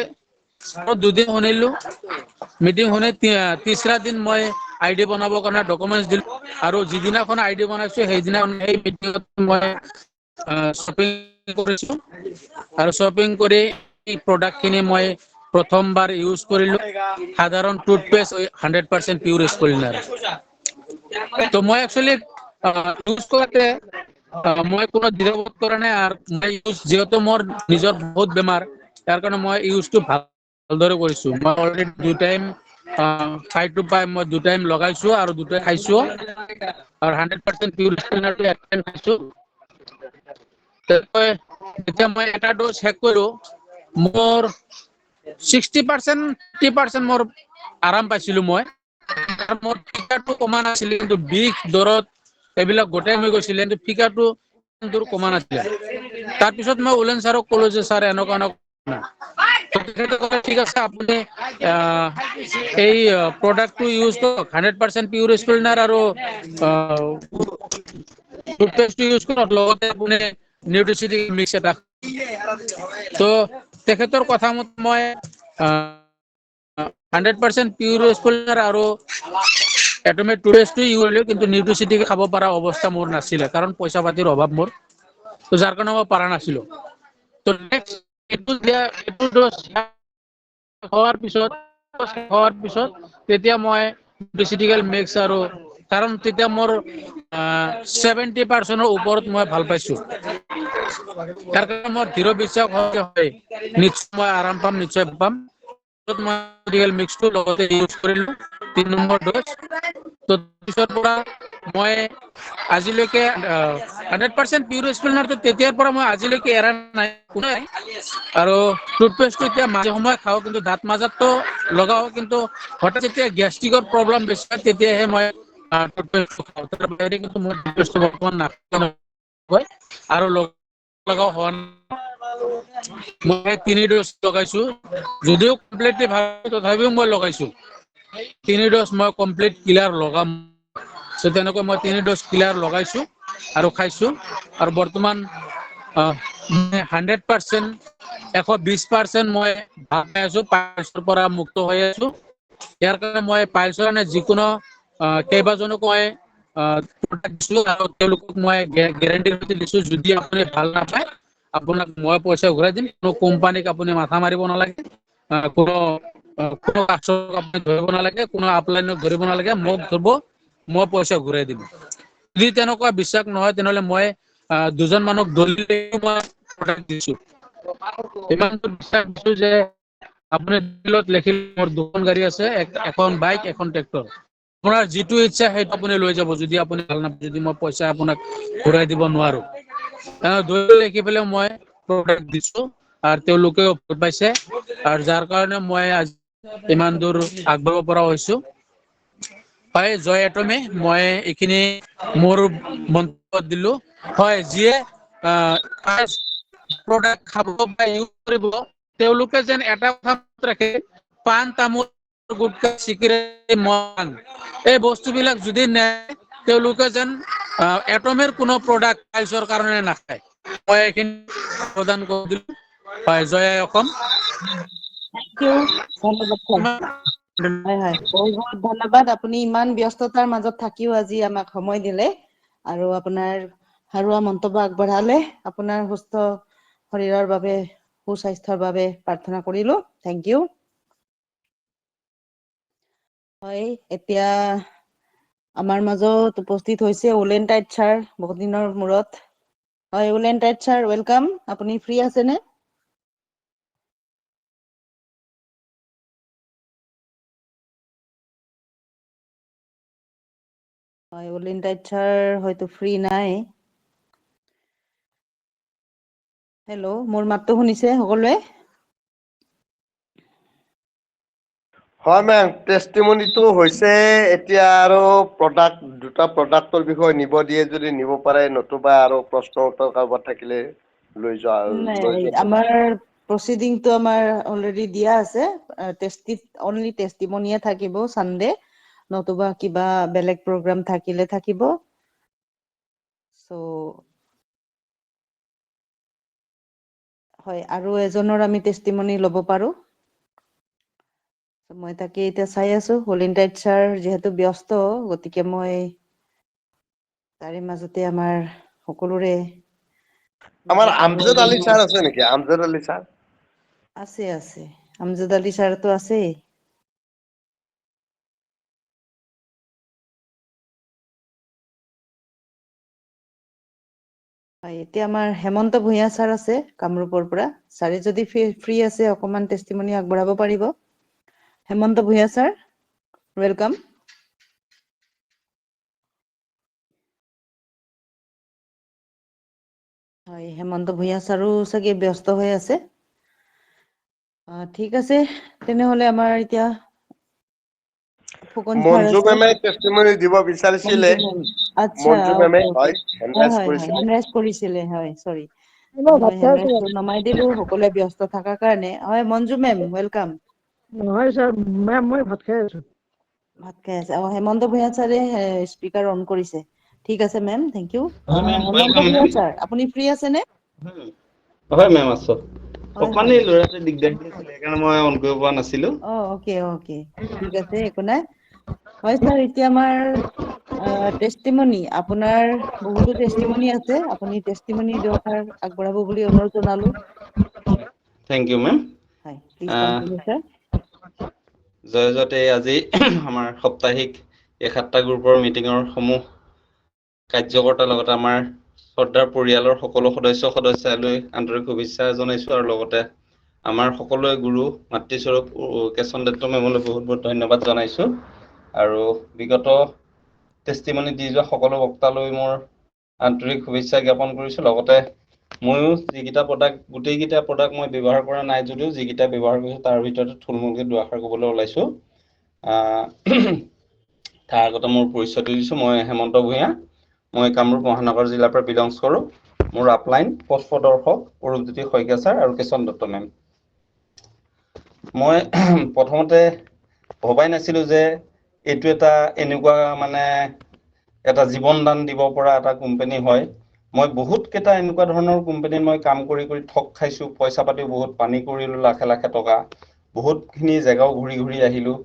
2 দিন শুনিলো, মিটিং শুনি 3ৰা দিন মই ID বনাবৰ কাৰণে ডকুমেণ্টছ দিলোঁ, আৰু যিদিনাখন ID বনাইছোঁ সেইদিনাখন সেই মিটিঙত মই শ্বপিং কৰিছোঁ, আৰু শ্বপিং কৰি প্ৰডাক্টখিনি মই প্ৰথমবাৰ ইউজ কৰিলোঁ। সাধাৰণ টুথপেষ্ট 100% পিউৰ স্পলিনাৰ। তো মই একচুৱেলি ইউজ কৰোঁতে মই কোনো দ্বিধাবোধ কৰা নাই, আৰু যিহেতু মোৰ নিজৰ বহুত বেমাৰ, তাৰ কাৰণে মই ইউজটো ভালদৰে কৰিছোঁ। মই অলৰেডি 2 টাইম 5 to 5 মই 2 টাইম লগাইছোঁ, আৰু 2 টাইম খাইছোঁ, আৰু 100% পিউৰ স্পলিনাৰটো 1 টাইম খাইছোঁ। এতিয়া মই এটা ড'জ শেষ কৰোঁ, মোৰ 60% মোৰ আৰাম পাইছিলোঁ। মোৰ ফিকাৰটো কমা নাছিলে, কিন্তু বিষ দৰত এইবিলাক গোটাই হৈ গৈছিলে, কিন্তু ফিকাৰটো কমা নাছিলে। তাৰপিছত মই উলেন ছাৰক ক'লো যে ছাৰ এনেকুৱা ঠিক আছে, আপুনি এই প্ৰডাক্টটো ইউজ কৰক, 100% পিউৰ স্পলিনাৰ, আৰু টুথপেষ্টটো ইউজ কৰক, লগতে আপুনি নিউট্ৰিচিটি মিক্স এটা। তো তেখেতৰ কথা মতে মই 100% পিউৰ স্পলিনাৰ আৰু এটমিক টুথপেষ্টটো ইউজ কৰিলোঁ, কিন্তু নিউট্ৰিচিটি খাব পৰা অৱস্থা মোৰ নাছিলে, কাৰণ পইচা পাতিৰ অভাৱ মোৰ। তো যাৰ কাৰণে মই পৰা নাছিলোঁ। তো নেক্সট এইটো ড'জ হোৱাৰ পিছত তেতিয়া মই নিউট্ৰিচিটিকেল মিক্স, আৰু কাৰণ তেতিয়া মোৰ 70% ওপৰত মই ভাল পাইছোঁ। তাৰ কাৰণে মই দৃঢ় বিশ্বাস হয়, নিশ্চয় মই আৰাম পাম, নিশ্চয় পাম। মিক্সটো লগতে ইউজ কৰিলোঁ 3 নম্বৰ ড'জ। তো পিছৰ পৰা মই আজিলৈকে 100% পিউৰ স্পলিনাৰটো তেতিয়াৰ পৰা মই আজিলৈকে এৰা নাই। আৰু টুথপেষ্টটো এতিয়া মাজে সময়ে খাওঁ, কিন্তু দাঁত মাজাতো লগাওঁ, কিন্তু হঠাৎ যেতিয়া গেষ্ট্ৰিকৰ প্ৰব্লেম বেছি হয়, তেতিয়াহে মই টুথপেষ্টটো খাওঁ। তাৰ বাহিৰে কিন্তু মোৰ টুথপেষ্টটো বৰ্তমান নাখাওঁ, আৰু লগাও হোৱা নাই। মই 3 ড'জ লগাইছো, যদিও কমপ্লিটলি ভাল তথাপিও মই লগাইছো। 3 ড'জ মই কমপ্লিট ক্লিয়াৰ লগাম। তেনেকৈ মই 3 ড'জ ক্লিয়াৰ লগাইছো আৰু খাইছো, আৰু বৰ্তমান 100% 120% মই ভাল পাই আছো, পাইলছৰ পৰা মুক্ত হৈ আছো। ইয়াৰ কাৰণে মই পাইলছৰ কাৰণে যিকোনো কেইবাজনকো মই প্ৰডাক্ট দিছো, আৰু তেওঁলোকক মই গেৰাণ্টি দিছো, যদি আপুনি ভাল নাপায় আপোনাক মই পইচা ঘূৰাই দিম। কোনো কোম্পানীক আপুনি মাথা মাৰিব নালাগে, কোনো কাষ্টমাৰক আপুনি ধৰিব নালাগে, কোনো আপলাইনক ধৰিব নালাগে, মোক ধৰিব, মই পইচা ঘূৰাই দিম। যদি তেনেকুৱা বিশ্বাস নহয় তেনেহ'লে মই 2জন মানুহক দলিল মই প্ৰডাক্ট দিছো। ইমান বিশ্বাস দিছো যে আপুনি দলিলত লিখিল মোৰ 2খন গাড়ী আছে, এখন বাইক, এখন ট্ৰেক্টৰ। আপোনাৰ যিটো ইচ্ছা সেইটো আপুনি লৈ যাব, যদি আপুনি ভাল নাপায়, যদি মই পইচা আপোনাক ঘূৰাই দিব নোৱাৰো। দলিল লিখি পেলাই মই প্ৰডাক্ট দিছো, আৰু তেওঁলোকেও ভাল পাইছে, আৰু যাৰ কাৰণে মই আজি ইমান দূৰ আগবাঢ়িব পৰা হৈছো। হয়, জয় এটমে, মই এইখিনি মোৰ মন্তব্য দিলো। হয়, যিয়ে প্ৰডাক্ট খাব বা ইউজ কৰিব, তেওঁলোকে যেন এটা কথা মনত ৰাখে, পাণ তামোল, গুটখা, চিগাৰেট, মদ, এই বস্তুবিলাক যদি নেয়, তেওঁলোকে যেন এটমেৰ কোনো প্ৰডাক্ট পাইলছৰ কাৰণে নাখায়। মই এইখিনি প্ৰদান কৰি দিলো। হয়, জয় আই অসম। Thank you, ধন্যবাদ ছাৰ। হয় হয়, বহুত বহুত ধন্যবাদ। আপুনি ইমান ব্যস্ততাৰ মাজত থাকিও আজি আমাক সময় দিলে আৰু আপোনাৰ সাৰুৱা মন্তব্য আগবঢ়ালে। আপোনাৰ সুস্থ শৰীৰৰ বাবে, সুস্বাস্থ্যৰ বাবে প্ৰাৰ্থনা কৰিলো। Thank you. হয়, এতিয়া আমাৰ মাজত উপস্থিত হৈছে উলেন টাইট ছাৰ, বহুত দিনৰ মূৰত। হয়, উলেন টাইট ছাৰ, ৱেলকাম। আপুনি ফ্ৰী আছেনে? হয়, উলেন টাইট ছাৰ হয়তো ফ্ৰী নাই। হেল্ল', মোৰ মাতটো শুনিছে সকলোৱে? হয় মেম, টেষ্টিমনিটো হৈছে, এতিয়া আৰু দুটা প্ৰডাক্টৰ বিষয়ে নিব দিয়ে যদি নিব পাৰে, নতুবা আৰু প্ৰশ্ন উত্তৰ কাৰোবাৰ থাকিলে লৈ নাই, যাব। আমাৰ প্ৰচিডিংটো আমাৰ অলৰেডি দিয়া আছে। অনলি টেষ্টিমনিয়ে থাকিব চানডে, নতুবা কিবা বেলেগ প্ৰগ্ৰাম থাকিলে থাকিব। হয়, আৰু এজনৰ আমি টেষ্টিমনি ল'ব পাৰো। মই তাকে এতিয়া চাই আছো, উলেন টাইট ছাৰ যিহেতু ব্যস্ত, গতিকে মই তাৰে মাজতে আমাৰ সকলোৰে আমাৰ মাজত আমজদ আলী ছাৰ আছে নেকি? আমজদ আলী ছাৰ? আছে আছে, আমজদ আলী ছাৰতো আছেই। হয়, এতিয়া আমাৰ হেমন্ত ভূঞা ছাৰ আছে কামৰূপৰ পৰা। ছাৰে যদি ফ্ৰী আছে অকণমান টেষ্টিমনি আগবঢ়াব পাৰিব। Hemanta Bhuyan sir, welcome. হয়, হেমন্ত ভূঞা ছাৰো চাগে ব্যস্ত হৈ আছে। ঠিক আছে, তেনেহ'লে আমাৰ এতিয়া ফুকন ছাৰ মঞ্জু আছে। মেমে টেষ্টিমনি দিব বিচাৰিছিলে। মঞ্জু মেম, আচ্ছা, মঞ্জু মেমে অ'কে অ'কে। হয়, হয় হেণ্ডৰাইজ হয় হয়, কৰিছিলে। হেণ্ডৰাইজ কৰিছিলে, হয়, চৰি। মই হেণ্ডৰাইজটো নমাই দিলো, সকলোৱে ব্যস্ত থকাৰ কাৰণে। হয়, মঞ্জু মেম, ৱেলকাম। নহয় ছাৰ, মেম মই ভাত খাই আছো। ভাত খাই আছে। হেমন্ত ভূঞা ছাৰে স্পীকাৰ অন কৰিছে। ঠিক আছে ma'am, thank you. Hemanta Bhuyan sir, আপুনি ফ্ৰী আছেনে? হয় মেম, আছো। হয় অকমান হয়। এই ল'ৰাটোৱে দিগদাৰ দি আছিলে, সেইকাৰণে মই অন কৰিব পৰা নাছিলো। অ'কে অ'কে, ঠিক আছে, একো নাই। হয় ছাৰ, এতিয়া আমাৰ টেষ্টিমনি, আপোনাৰ বহুতো টেষ্টিমনি আছে। আপুনি টেষ্টিমনি দুআষাৰ আগবঢ়াব বুলি অনুৰোধ জনালো। Thank you ma'am. হয়, প্লিজ কণ্টিনিউ ছাৰ। জয়জতে আজি আমাৰ সাপ্তাহিক এই 7টা গ্ৰুপৰ মিটিঙৰ সমূহ কাৰ্যকৰ্তাৰ লগতে আমাৰ শ্ৰদ্ধাৰ পৰিয়ালৰ সকলো সদস্যলৈ আন্তৰিক শুভেচ্ছা জনাইছো, আৰু লগতে আমাৰ সকলোৰে গুৰু মাতৃস্বৰূপ কেশন দত্ত মেমলৈ বহুত বহুত ধন্যবাদ জনাইছো। আৰু বিগত টেষ্টিমনি দি যোৱা সকলো বক্তালৈ মোৰ আন্তৰিক শুভেচ্ছা জ্ঞাপন কৰিছো। লগতে ময়ো যিকেইটা প্ৰডাক্ট, গোটেইকেইটা প্ৰডাক্ট মই ব্যৱহাৰ কৰা নাই যদিও, যিকেইটা ব্যৱহাৰ কৰিছো তাৰ ভিতৰত থুলমূলকৈ দুআষাৰ ক'বলৈ ওলাইছো। তাৰ আগতে মোৰ পৰিচয়টো দিছো, মই হেমন্ত ভূঞা। মই কামৰূপ মহানগৰ জিলাৰ পৰা বিলংছ কৰোঁ। মোৰ আপলাইন পথপ্ৰদৰ্শক অৰূপজ্যোতি শইকীয়া ছাৰ আৰু কিষণ দত্ত মেম। মই প্ৰথমতে ভবাই নাছিলোঁ যে এইটো এটা এনেকুৱা মানে এটা জীৱন দান দিব পৰা এটা কোম্পানী হয়। মই বহুত কেইটা এনেকুৱা ধৰণৰ কোম্পানীত মই কাম কৰি ঠগ খাইছোঁ, পইচা পাতিও বহুত পানী কৰিলোঁ, লাখে লাখে টকা, বহুতখিনি জেগাও ঘূৰি ঘূৰি আহিলোঁ।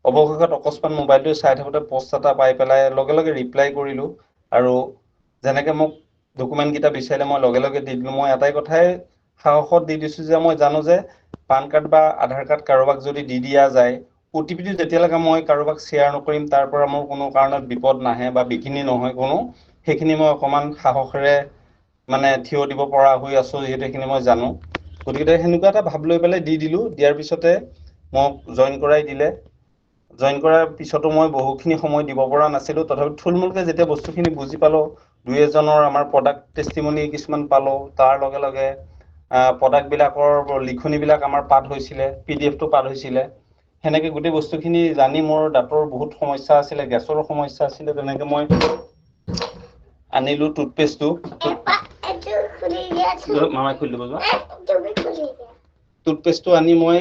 অৱশেষত অকস্মাত মোবাইলটো চাই থাকোঁতে পষ্ট এটা পাই পেলাই লগে লগে ৰিপ্লাই কৰিলোঁ, আৰু যেনেকৈ মোক ডকুমেণ্টকেইটা বিচাৰিলে মই লগে লগে দি দিলোঁ। মই এটাই কথাই সাহসত দি দিছোঁ যে মই জানো যে পান কাৰ্ড বা আধাৰ কাৰ্ড কাৰোবাক যদি দি দিয়া যায়, OTPটো যেতিয়ালৈকে মই কাৰোবাক শ্বেয়াৰ নকৰিম তাৰ পৰা মোৰ কোনো কাৰণত বিপদ নাহে বা বিঘিনি নহয় কোনো, সেইখিনি মই অকণমান সাহসেৰে মানে থিয় দিব পৰা হৈ আছোঁ যিহেতু সেইখিনি মই জানো। গতিকে সেনেকুৱা এটা ভাব লৈ পেলাই দি দিলোঁ। দিয়াৰ পিছতে মোক জইন কৰাই দিলে। জইন কৰাৰ পিছতো মই বহুখিনি সময় দিব পৰা নাছিলোঁ, তথাপি থুলমূলকৈ যেতিয়া বস্তুখিনি বুজি পালোঁ, দুই এজনৰ আমাৰ প্ৰডাক্ট টেষ্টিমনি কিছুমান পালোঁ, তাৰ লগে লগে প্ৰডাক্টবিলাকৰ লিখনিবিলাক আমাৰ পাঠ হৈছিলে, PDF টো পাঠ হৈছিলে। সেনেকৈ গোটেই বস্তুখিনি জানি মোৰ দাঁতৰ বহুত সমস্যা আছিলে, গেছৰো সমস্যা আছিলে, তেনেকৈ মই আনিলোঁ টুথপেষ্টটো। মামাই খুলি দিব যোৱা। টুথপেষ্টটো আনি মই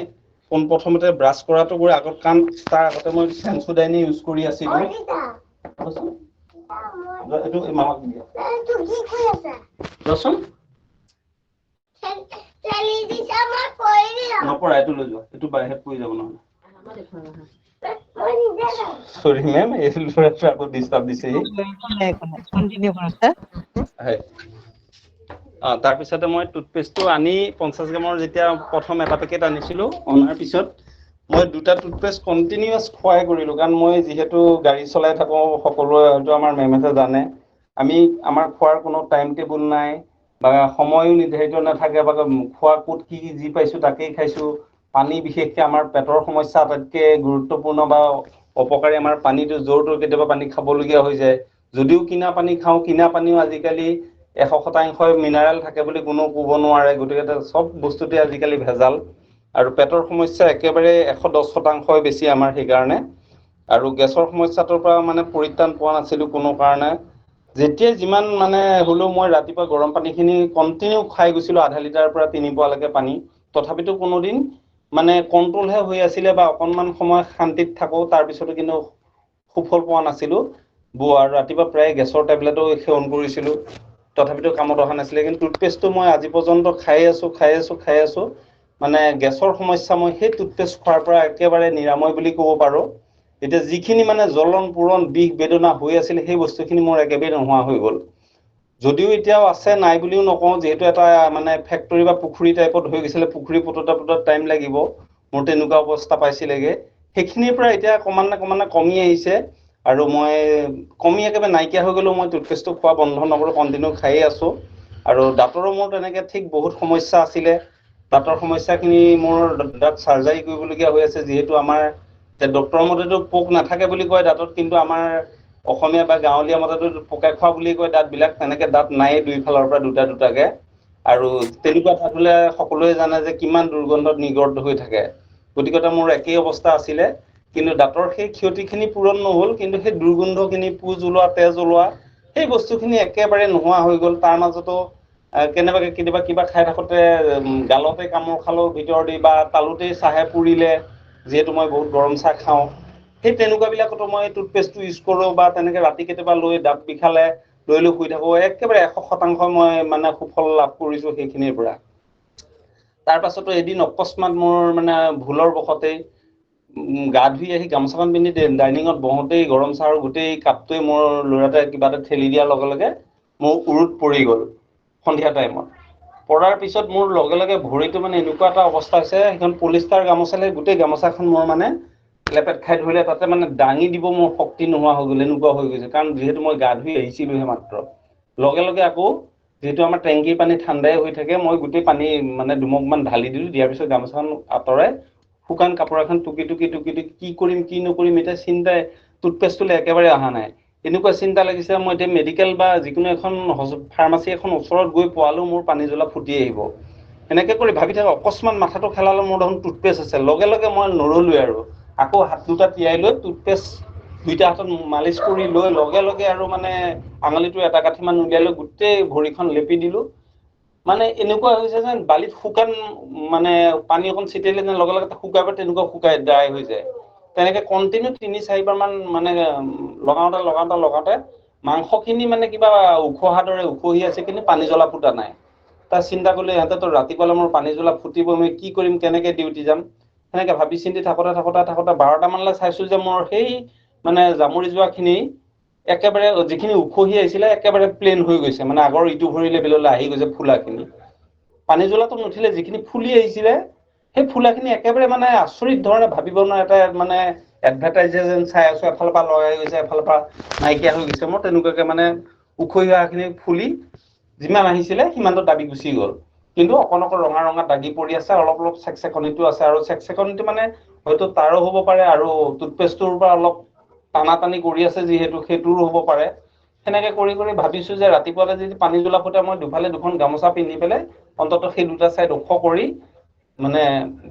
পোনপ্ৰথমতে ব্ৰাছ কৰাটো কৰি আগত কাৰণ তাৰ আগতে মই চেনচোডাইনে ইউজ কৰি আছিলোঁ। এইটো মামাক দিয়া। চোৱাচোন। নপৰা, এইটো লৈ যোৱা, এইটো বাহিৰত পৰি যাব নহ'লে। চৰি মেম, এই ল'ৰাটো আকৌ ডিষ্টাৰ্ব দিছেহি। হয়। তাৰপিছতে মই টুথপেষ্টটো আনি 50 গ্ৰামৰ যেতিয়া প্ৰথম এটা পেকেট আনিছিলোঁ, অনাৰ পিছত মই দুটা টুথপেষ্ট কণ্টিনিউৱাছ খোৱাই কৰিলোঁ, কাৰণ মই যিহেতু গাড়ী চলাই থাকোঁ, সকলোৱে হয়তো আমাৰ মেমহঁতে জানে, আমি আমাৰ খোৱাৰ কোনো টাইম টেবুল নাই বা সময়ো নিৰ্ধাৰিত নাথাকে, বা খোৱা ক'ত কি যি পাইছোঁ তাকেই খাইছোঁ। পানী বিশেষকৈ আমাৰ পেটৰ সমস্যা আটাইতকৈ গুৰুত্বপূৰ্ণ বা অপকাৰী আমাৰ পানীটো জোৰ তোৰ কেতিয়াবা পানী খাবলগীয়া হৈ যায়। যদিও কিনা পানী খাওঁ, কিনা পানীও আজিকালি 100% মিনাৰেল থাকে বুলি কোনো ক'ব নোৱাৰে। গতিকে চব বস্তুতে আজিকালি ভেজাল, আৰু পেটৰ সমস্যা একেবাৰে 110% বেছি আমাৰ সেইকাৰণে। আৰু গেছৰ সমস্যাটোৰ পৰা মানে পৰিত্ৰাণ পোৱা নাছিলোঁ কোনো কাৰণে। যেতিয়াই যিমান মানে হ'লেও মই ৰাতিপুৱা গৰম পানীখিনি কণ্টিনিউ খাই গৈছিলোঁ, আধা লিটাৰৰ পৰা 3 পোৱালৈকে পানী। তথাপিতো কোনোদিন মানে কণ্ট্ৰলহে হৈ আছিলে বা অকণমান সময় শান্তিত থাকোঁ, তাৰপিছতো কিন্তু সুফল পোৱা নাছিলোঁ। আৰু ৰাতিপুৱা প্ৰায় গেছৰ টেবলেটো সেৱন কৰিছিলোঁ, তথাপিতো কামত অহা নাছিলে। কিন্তু টুথপেষ্টটো মই আজি পৰ্যন্ত খাই আছোঁ। মানে গেছৰ সমস্যা মই সেই টুথপেষ্ট খোৱাৰ পৰা একেবাৰে নিৰাময় বুলি ক'ব পাৰোঁ। এতিয়া যিখিনি মানে জ্বলন পোৰণ বিষ বেদনা হৈ আছিল, সেই বস্তুখিনি মোৰ একেবাৰে নোহোৱা হৈ গ'ল। যদিও এতিয়াও আছে, নাই বুলিও নকওঁ, যিহেতু এটা মানে ফেক্টৰী বা পুখুৰী টাইপত হৈ গৈছিলে, পুখুৰী পুতোতে টাইম লাগিব, মোৰ তেনেকুৱা অৱস্থা পাইছিলেগে। সেইখিনিৰ পৰা এতিয়া ক্ৰমান্বয়ে কমি আহিছে, আৰু মই কমি একেবাৰে নাইকিয়া হৈ গ'লেও মই টুথপেষ্টটো খোৱা বন্ধ নকৰোঁ, কণ্টিনিউ খায়ে আছোঁ। আৰু দাঁতৰো মোৰ তেনেকৈ ঠিক বহুত সমস্যা আছিলে। দাঁতৰ সমস্যাখিনি মোৰ দাঁত চাৰ্জাৰী কৰিবলগীয়া হৈ আছে, যিহেতু আমাৰ ডক্টৰৰ মতেতো পোক নাথাকে বুলি কয় দাঁতত, কিন্তু আমাৰ অসমীয়া বা গাঁৱলীয়া মতেতো পোকে খোৱা বুলি কয় দাঁতবিলাক। তেনেকৈ দাঁত নায়েই দুইফালৰ পৰা দুটা দুটাকে, আৰু তেনেকুৱা দাঁত হ'লে সকলোৱে জানে যে কিমান দুৰ্গন্ধত নিগৰত হৈ থাকে। গতিকে মোৰ একেই অৱস্থা আছিলে, কিন্তু দাঁতৰ সেই ক্ষতিখিনি পূৰণ নহ'ল, কিন্তু সেই দুৰ্গন্ধখিনি, পুজ ওলোৱা, তেজ ওলোৱা, সেই বস্তুখিনি একেবাৰে নোহোৱা হৈ গ'ল। তাৰ মাজতো কেনেবাকৈ কেতিয়াবা কিবা খাই থাকোঁতে গালতে কামোৰ খালেও ভিতৰ দি, বা তালুতেই চাহে পুৰিলে, যিহেতু মই বহুত গৰম চাহ খাওঁ, সেই তেনেকুৱাবিলাকতো মই টুথপেষ্টটো ইউজ কৰোঁ। বা তেনেকৈ ৰাতি কেতিয়াবা লৈ দাঁত বিষালে লৈ শুই থাকোঁ। একেবাৰে 100% মই মানে সুফল লাভ কৰিছোঁ সেইখিনিৰ পৰা। তাৰ পাছতো এদিন অকস্মাত মোৰ মানে ভুলৰ বশতেই গা ধুই আহি গামোচাখন পিন্ধি ডাইনিঙত বহোঁতেই গৰম চাহৰ গোটেই কাপটোৱে মোৰ ল'ৰাটোৱে কিবা এটা ঠেলি দিয়াৰ লগে লগে মোৰ উৰুত পৰি গ'ল সন্ধিয়া টাইমত। পৰাৰ পিছত মোৰ লগে লগে ভৰিটো মানে এনেকুৱা এটা অৱস্থা হৈছে, সেইখন পলিষ্টাৰ গামোচালে গোটেই গামোচাখন মোৰ মানে লেপেট খাই ধৰিলে, তাতে মানে দাঙি দিব মোৰ শক্তি নোহোৱা হৈ গ'ল, এনেকুৱা হৈ গৈছে। কাৰণ যিহেতু মই গা ধুই আহিছিলোহে মাত্ৰ, লগে লগে আকৌ যিহেতু আমাৰ টেংকিৰ পানী ঠাণ্ডাই হৈ থাকে, মই গোটেই পানী মানে দুমুকমান ঢালি দিলোঁ। দিয়াৰ পিছত গামোচাখন আঁতৰাই শুকান কাপোৰ এখন টুকি টুকি কি কৰিম কি নকৰিম এতিয়া চিন্তাই, টুথপেষ্টলৈ একেবাৰে অহা নাই। এনেকুৱা চিন্তা লাগিছে মই এতিয়া মেডিকেল বা যিকোনো এখন ফাৰ্মাচী এখন ওচৰত গৈ পোৱালেও মোৰ পানী জ্বলা ফুটি আহিব। এনেকৈ কৰি ভাবি থাকোঁ, অকস্মাত মাথাটো খেলালো, মোৰ দেখোন টুথপেষ্ট আছে। লগে লগে মই নৰলোৱে আৰু আকৌ হাত দুটা তিয়াই লৈ টুথপেষ্ট দুইটা হাতত মালিচ কৰি লৈ লগে লগে আৰু মানে আঙুলিটো এটা কাঠিমান উলিয়াই লৈ গোটেই ভৰিখন লেপি দিলো। মানে এনেকুৱা হৈছে যেন বালিত শুকান মানে পানী অকণ ছিটিয়ালে যেন লগে লগে শুকাব, তেনেকুৱা শুকাই ড্ৰাই হৈ যায়। তেনেকে কণ্টিনিউ 3-4 বাৰ মান মানে লগাওতে মাংসখিনি মানে কিবা উখহাৰ দৰে উখহি আছে, কিন্তু পানী জ্বলা ফুটা নাই। তাৰ চিন্তা কৰিলে ইহঁতেতো ৰাতিপুৱালে মোৰ পানী জ্বলা ফুটিব, মই কি কৰিম, কেনেকে ডিউটি যাম, সেনেকে ভাবি চিন্তি থাকোতে 12টা মানলৈ চাইছো যে মোৰ সেই মানে জামুৰি যোৱা খিনি একেবাৰে যিখিনি উখহি আহিছিলে একেবাৰে প্লেন হৈ গৈছে, মানে আগৰ ইটো ভৰি লেভেললৈ আহি গৈছে ফুলাখিনি। পানী জ্বলাটো নুঠিলে যিখিনি ফুলি আহিছিলে সেই ফুলাখিনি একেবাৰে মানে আচৰিত ধৰণে ভাবিব নোৱাৰা এটা মানে এডভাৰটাইজ যেন চাই আছো, এফালৰ পৰা লৰাই গৈছে এফালৰ পৰা নাইকিয়া হৈ গৈছে। মোৰ তেনেকুৱাকে মানে উখহি অহাখিনি ফুলি যিমান আহিছিলে সিমানটো দাবি গুচি গ'ল। কিন্তু অকণ ৰঙা ৰঙা দাগি পৰি আছে, অলপ অলপ চেকচেকনিটো আছে, আৰু চেকচেকনিটো মানে হয়তো তাৰো হ'ব পাৰে, আৰু টুথপেষ্টটোৰ পৰা অলপ টানা টানি কৰি আছে যিহেতু সেইটোৰো হ'ব পাৰে। সেনেকে কৰি ভাবিছো যে ৰাতিপুৱালে যদি পানী জ্বলা ফুটা, মই দুফালে দুখন গামোচা পিন্ধি পেলাই অন্তত সেই দুটা চাইড ওখ কৰি মানে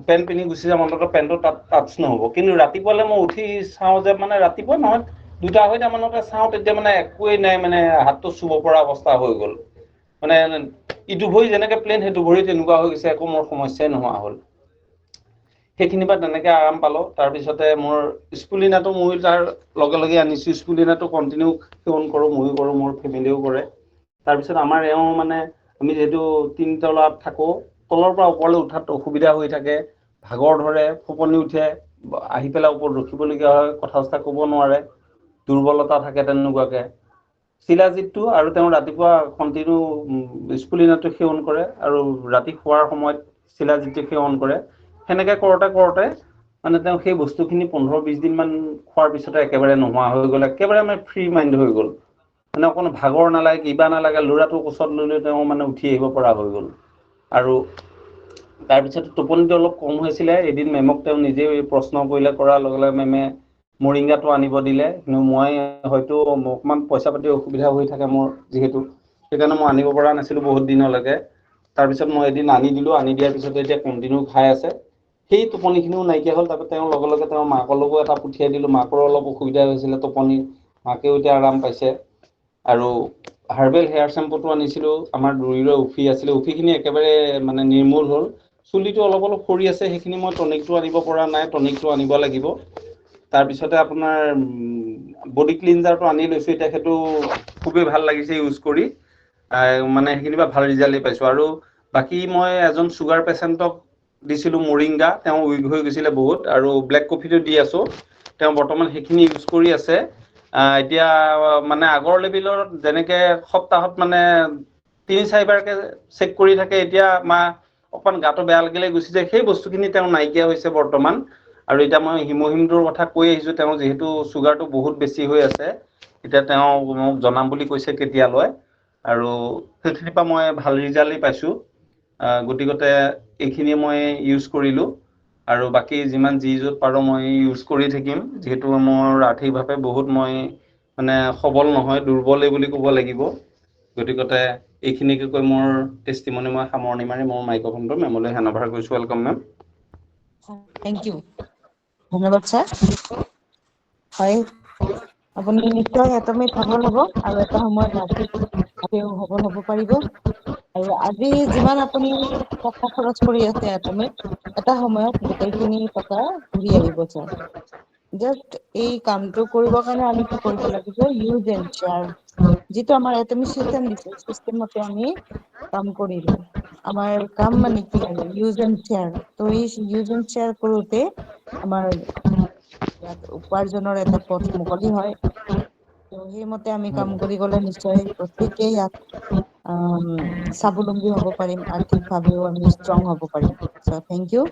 পেন্ট পিন্ধি গুচি যাম, অন্তত পেন্টটো তাত টাচ নহ'ব। কিন্তু ৰাতিপুৱালে মই উঠি চাওঁ যে মানে ৰাতিপুৱা নহয় 2টা-2:30 মানতে চাওঁ, তেতিয়া মানে একোৱেই নাই, মানে হাতটো চুব পৰা অৱস্থা হৈ গ'ল। মানে ইটো ভৰি যেনেকে প্লেন সেইটো ভৰি তেনেকুৱা হৈ গৈছে, একো মোৰ সমস্যাই নোহোৱা হ'ল। সেইখিনিৰ পৰা তেনেকে আৰাম পালো। তাৰপিছতে মোৰ স্পুলিনাটো মই তাৰ লগে লগে আনিছো, স্পুলিনাটো কণ্টিনিউ সেৱন কৰো, ময়ো কৰো, মোৰ ফেমিলিও কৰে। তাৰপিছত আমাৰ এওঁ মানে আমি যিহেতু 3 তলাত থাকো, তলৰ পৰা ওপৰলৈ উঠাত অসুবিধা হৈ থাকে, ভাগৰ ধৰে, ফোপনি উঠে, আহি পেলাই ওপৰত ৰখিবলগীয়া হয়, কথা চথা ক'ব নোৱাৰে, দুৰ্বলতা থাকে তেনেকুৱাকে। শিলাজিতটো আৰু তেওঁ ৰাতিপুৱা কণ্টিনিউ স্পুলিনাটো সেৱন কৰে, আৰু ৰাতি শোৱাৰ সময়ত শিলাজিতটো সেৱন কৰে। সেনেকে কৰোতে মানে তেওঁ সেই বস্তুখিনি 15-20 দিন মান খোৱাৰ পিছতে একেবাৰে নোহোৱা হৈ গ'ল, একেবাৰে মানে ফ্ৰী মাইণ্ড হৈ গ'ল। মানে অকণ ভাগৰ নালাগে, কিবা নালাগে, ল'ৰাটোৰ কোচত লৈ লৈ তেওঁ মানে উঠি আহিব পৰা হৈ গ'ল। আৰু তাৰপিছত টোপনিটো অলপ কম হৈছিলে। এদিন মেমক তেওঁ নিজে প্ৰশ্ন কৰিলে, কৰাৰ লগে লগে মেমে মৰিংগাটো আনিব দিলে, কিন্তু মই হয়তো অকণমান পইচা পাতি অসুবিধা হৈ থাকে মোৰ যিহেতু, সেইকাৰণে মই আনিব পৰা নাছিলো বহুত দিনলৈকে। তাৰপিছত মই এদিন আনি দিলো, আনি দিয়াৰ পিছতে এতিয়া কণ্টিনিউ খাই আছে। সেই টোপনিখিনিও নাইকিয়া হ'ল। তাৰপিছত তেওঁৰ লগে লগে তেওঁৰ মাকলৈকো এটা পঠিয়াই দিলো, মাকৰো অলপ অসুবিধা হৈছিলে টোপনি, মাকেও এতিয়া আৰাম পাইছে। আৰু হাৰ্বেল হেয়াৰ চেম্পুটো আনিছিলো, আমাৰ দুয়োৰে উফি আছিলে, উফিখিনি একেবাৰে মানে নিৰ্মূল হ'ল। চুলিটো অলপ অলপ সৰি আছে, সেইখিনি মই টনিকটো আনিব পৰা নাই, টনিকটো আনিব লাগিব। তাৰপিছতে আপোনাৰ বডি ক্লিনজাৰটো আনি লৈছো, এতিয়া সেইটো খুবেই ভাল লাগিছে ইউজ কৰি, মানে সেইখিনি পৰা ভাল ৰিজাল্টেই পাইছো। আৰু বাকী মই এজন চুগাৰ পেচেণ্টক দিছিলো মৰিংগা, তেওঁ উইক হৈ গৈছিলে বহুত, আৰু ব্লেক কফিটো দি আছো, তেওঁ বৰ্তমান সেইখিনি ইউজ কৰি আছে। এতিয়া মানে আগৰ লেভেলৰ যেনেকে সপ্তাহত মানে 3-4 বাৰকে চেক কৰি থাকে, এতিয়া অকমান গাটো বেয়া লাগিলে গুচি যায়, সেই বস্তুখিনি তেওঁ নাইকিয়া হৈছে বৰ্তমান। আৰু এতিয়া মই হিমহিমটোৰ কথা কৈ আহিছো, তেওঁ যিহেতু চুগাৰটো বহুত বেছি হৈ আছে, এতিয়া তেওঁ মোক জনাম বুলি কৈছে কেতিয়ালৈ, আৰু সেইখিনিৰ পৰা মই ভাল ৰিজাল্টেই পাইছো। গতিকতে এইখিনি মই ইউজ কৰিলো, আৰু বাকী যিমান যি য'ত পাৰো মই ইউজ কৰি থাকিম, যিহেতু মোৰ আৰ্থিকভাৱে বহুত মই মানে সবল নহয়, দুৰ্বলেই বুলি ক'ব লাগিব। গতিকতে এইখিনিকে কৈ মোৰ টেষ্টিমনি মই সামৰণি মাৰি মোৰ মাইক্ৰফোনটো মেমলৈ হেণ্ড অভাৰ কৰিছো। Welcome ma'am. থেংক ইউ, ধন্যবাদ ছাৰ। হয়, আপুনি নিশ্চয় এটমিক সফল হ'ব, আৰু এটা সময়ত আৰ্থিকভাৱেও সফল হ'ব পাৰিব। আৰু আজি যিমান আপুনি টকা খৰচ কৰি আছে এটমিক, এটা সময়ত গোটেইখিনি টকা ঘূৰি আহিব ছাৰ। জাষ্ট এই কামটো কৰিবৰ কাৰণে আমি কি কৰিব লাগিব, ইউজ এণ্ড শ্বেয়াৰ, যিটো আমাৰ এটমিক চিষ্টেম দিছে, চিষ্টেমতে আমি কাম কৰিলো। আমাৰ কাম মানে কি আৰু ইউজ এণ্ড শ্বেয়াৰ। তো এই ইউজ এণ্ড শ্বেয়াৰ কৰোঁতে আমাৰ ইয়াত উপাৰ্জনৰ এটা পথ মুকলি হয়। তো সেইমতে আমি কাম কৰি গ'লে নিশ্চয় প্ৰত্যেকেই ইয়াত স্বাৱলম্বী হ'ব পাৰিম, আৰ্থিকভাৱেও আমি ষ্ট্ৰং হ'ব পাৰিম। চ' থেংক ইউ,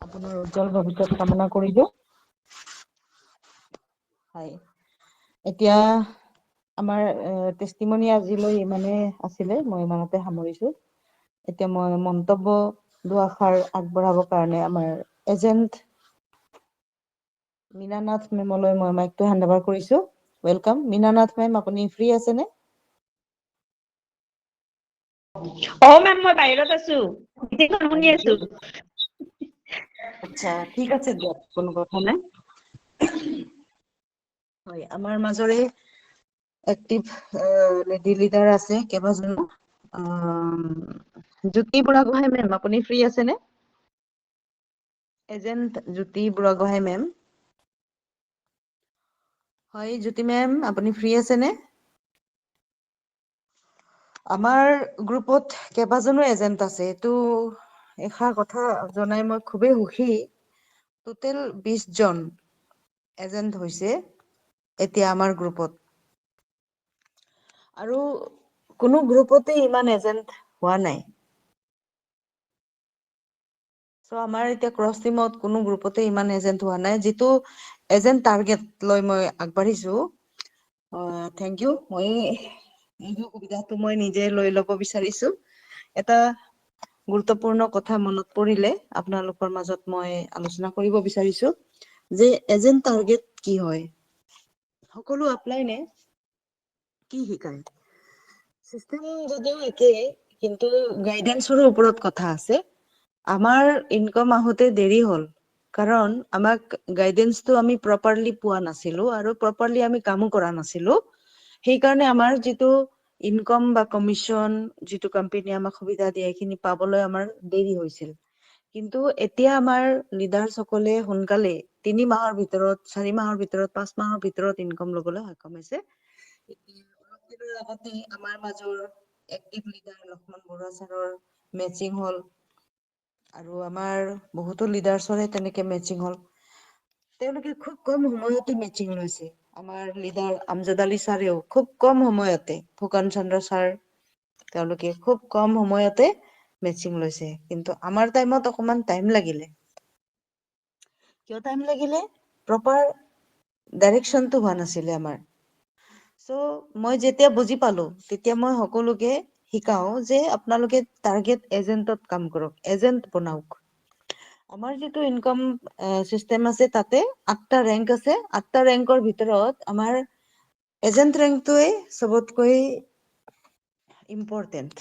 আপোনাৰ উজ্জ্বল ভৱিষ্যত কামনা কৰিলো। হয়, এতিয়া আমাৰ টেষ্টিমনি আজিলৈ ইমানে আছিলে, মই ইমানতে সামৰিছো। এতিয়া মই মন্তব্য দুআষাৰ আগবঢ়াবৰ কাৰণে আমাৰ এজেণ্ট মীনা নাথ মেমলৈ মই মাইকটো হেণ্ড অভাৰ কৰিছো। ৱেলকাম মীনা নাথ মেম, আপুনি ফ্ৰী আছেনে? মেম মই বাহিৰত আছো, শুনি আছো। আচ্ছা, ঠিক আছে দিয়ক, কোনো কথা নাই। হয়, আমাৰ মাজৰে এক্টিভ লেডি লিডাৰ আছে কেইবাজনো। জ্যোতি বুঢ়াগোহাঁই মেম, আপুনি ফ্ৰী আছেনে? এজেণ্ট জ্যোতি বুঢ়াগোহাঁই মেম। হয়, জ্যোতি মেম, আপুনি ফ্ৰী আছেনে? আমাৰ গ্ৰুপত কেইবাজনো এজেণ্ট আছে, এইটো এষাৰ কথা জনাই মই খুবেই সুখী। টোটেল 20 জন এজেণ্ট হৈছে এতিয়া আমাৰ গ্ৰুপত। আৰু কোনো গ্ৰুপতে ইমান এজেণ্ট হোৱা নাই। চ' আমাৰ এতিয়া ক্ৰছ টিমত কোনো গ্ৰুপতে ইমান এজেণ্ট হোৱা নাই। যিটো এজেণ্ট টাৰ্গেট লৈ মই আগবাঢ়িছো, থেংক ইউ। মই এই সুবিধাটো মই নিজে লৈ ল'ব বিচাৰিছো। এটা গুৰুত্বপূৰ্ণ কথা মনত পৰিলে আপোনালোকৰ মাজত মই আলোচনা কৰিব বিচাৰিছো যে এজেণ্ট টাৰ্গেট কি হয়। সকলো আপলাইনে কি শিকায়? চিষ্টেম যদিও একেই, কিন্তু গাইডেন্সৰো ওপৰত কথা আছে। আমাৰ ইনকাম আহোতে দেৰি হ'ল, কাৰণ আমাক গাইডেন্সটো আমি প্ৰপাৰলি পোৱা নাছিলো আৰু প্ৰপাৰলি আমি কামো কৰা নাছিলো। সেইকাৰণে আমাৰ যিটো ইনকাম বা কমিশ্যন যিটো কোম্পানীয়ে আমাক সুবিধা দিয়ে, সেইখিনি পাবলৈ আমাৰ দেৰি হৈছিল। কিন্তু এতিয়া আমাৰ লিডাৰ সকলে সোনকালে 3 মাহৰ ভিতৰত, 4 মাহৰ ভিতৰত, 5 মাহৰ ভিতৰত ইনকাম লবলৈ সক্ষম হৈছে। অলপ দিনৰ আগতে আমাৰ মাজৰ এক্টিভ লিডাৰ লক্ষ্মণ বৰুৱা ছাৰৰ মেচিং হ'ল। আৰু আমাৰ বহুতো লিডাৰ্চৰে তেনেকে মেচিং হ'ল। তেওঁলোকে খুব কম সময়তে মেচিং লৈছে। আমাৰ লিডাৰ আমজাদ আলী ছাৰেও খুব কম সময়তে, ফুকন চন্দ্ৰ ছাৰ, তেওঁলোকে খুব কম সময়তে মেচিং লৈছে। কিন্তু আমাৰ টাইমত অকমান টাইম লাগিলে। কিয় টাইম লাগিলে? প্ৰপাৰ ডাইৰেকশ্যনটো হোৱা নাছিলে আমাৰ। চ' মই যেতিয়া বুজি পালো, তেতিয়া মই সকলোকে শিকাও যে আপোনালোকে টাৰ্গেট এজেন্টত কাম কৰক, এজেন্ট বনাওক। আমাৰ যিটো ইনকাম চিষ্টেম আছে, তাতে 8টা ৰেংক আছে। 8টা ৰেংকৰ ভিতৰত আমাৰ এজেণ্ট ৰেংকটোৱে চবতকৈ ইম্পৰ্টেণ্ট।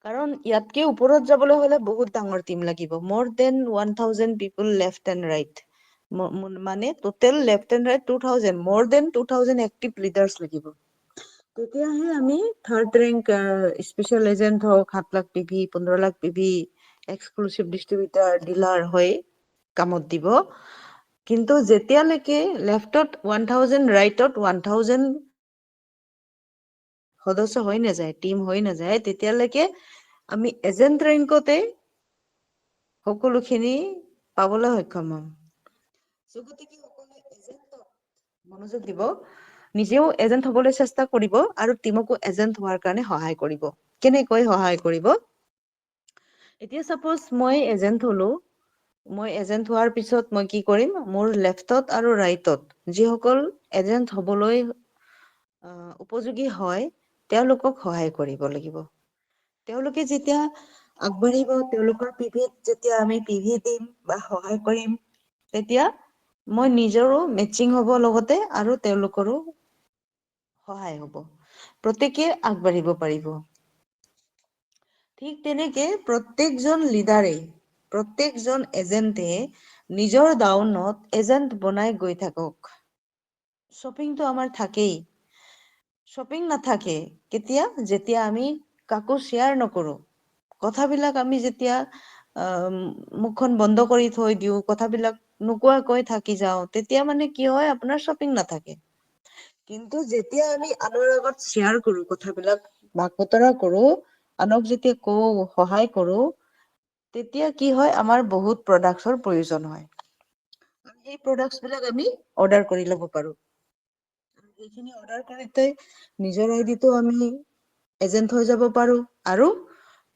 কাৰণ ইয়াতকে ওপৰত যাবলৈ হলে বহুত ডাঙৰ টিম লাগিব। মোৰ then 1000 people left and right. মানে টোটেল লেফ্ট এণ্ড ৰাইট 2000, মোৰ দেন 2000 এক্টিভ লিডাৰ্ছ লাগিব। তেতিয়াহে আমি থাৰ্ড ৰেংক স্পেচিয়েল এজেন্ট হওক, 7 lakh PV, 15 lakh PV, exclusive distributor, dealer হৈ কামত দিব। কিন্তু যেতিয়ালৈকে লেফ্টত 1000, ৰাইটত 1000 সদস্য হৈ নাযায়, টিম হৈ নাযায়, তেতিয়ালৈকে আমি এজেণ্ট ৰেংকতে সকলোখিনি পাবলৈ সক্ষম হম। গতিকে সকলোৱে এজেণ্টক মনোযোগ দিব। নিজেও এজেন্ট হবলৈ চেষ্টা কৰিব আৰু টিমকো এজেন্ট হোৱাৰ কাৰণে সহায় কৰিব। কেনেকৈ সহায় কৰিব? এতিয়া চাপোজ মই এজেন্ট হলো, মই এজেন্ট হোৱাৰ পিছত মই কি কৰিম, মোৰ লেফ্টত আৰু ৰাইটত যিসকল এজেন্ট হবলৈ উপযোগী হয়, তেওঁলোকক সহায় কৰিব লাগিব। তেওঁলোকে যেতিয়া আগবাঢ়িব, তেওঁলোকৰ পিভিত যেতিয়া আমি পিভি দিম বা সহায় কৰিম, তেতিয়া মই নিজৰো মেচিং হ'ব লগতে আৰু তেওঁলোকৰো সহায় হ'ব। প্ৰত্যেকে আগবাঢ়িব পাৰিব। ঠিক তেনেকে প্ৰত্যেকজন লিডাৰে, প্ৰত্যেকজন এজেণ্টে নিজৰ ডাউনত এজেন্ট বনাই গৈ থাকক। শ্বপিংটো আমাৰ থাকেই। শ্বপিং নাথাকে কেতিয়া? যেতিয়া আমি কাকো শ্বেয়াৰ নকৰো। কথাবিলাক আমি যেতিয়া মুখখন বন্ধ কৰি থৈ দিওঁ, কথাবিলাক নোকোৱাকৈ থাকি যাওঁ, তেতিয়া মানে কি হয়, আপোনাৰ শ্বপিং নাথাকে। কিন্তু যেতিয়া আমি আনৰ আগত শ্বেয়াৰ কৰো, কথাবিলাক ভাগ বতৰা কৰো, আনক যেতিয়া কওঁ, সহায় কৰো, তেতিয়া কি হয়, আমাৰ বহুত প্ৰডাক্টছৰ প্ৰয়োজন হয়। সেই প্ৰডাক্টছ বিলাক আমি অৰ্ডাৰ কৰি ল'ব পাৰো। সেইখিনি অৰ্ডাৰ কৰোঁতে নিজৰ আইডিটো আমি এজেন্ট হৈ যাব পাৰো আৰু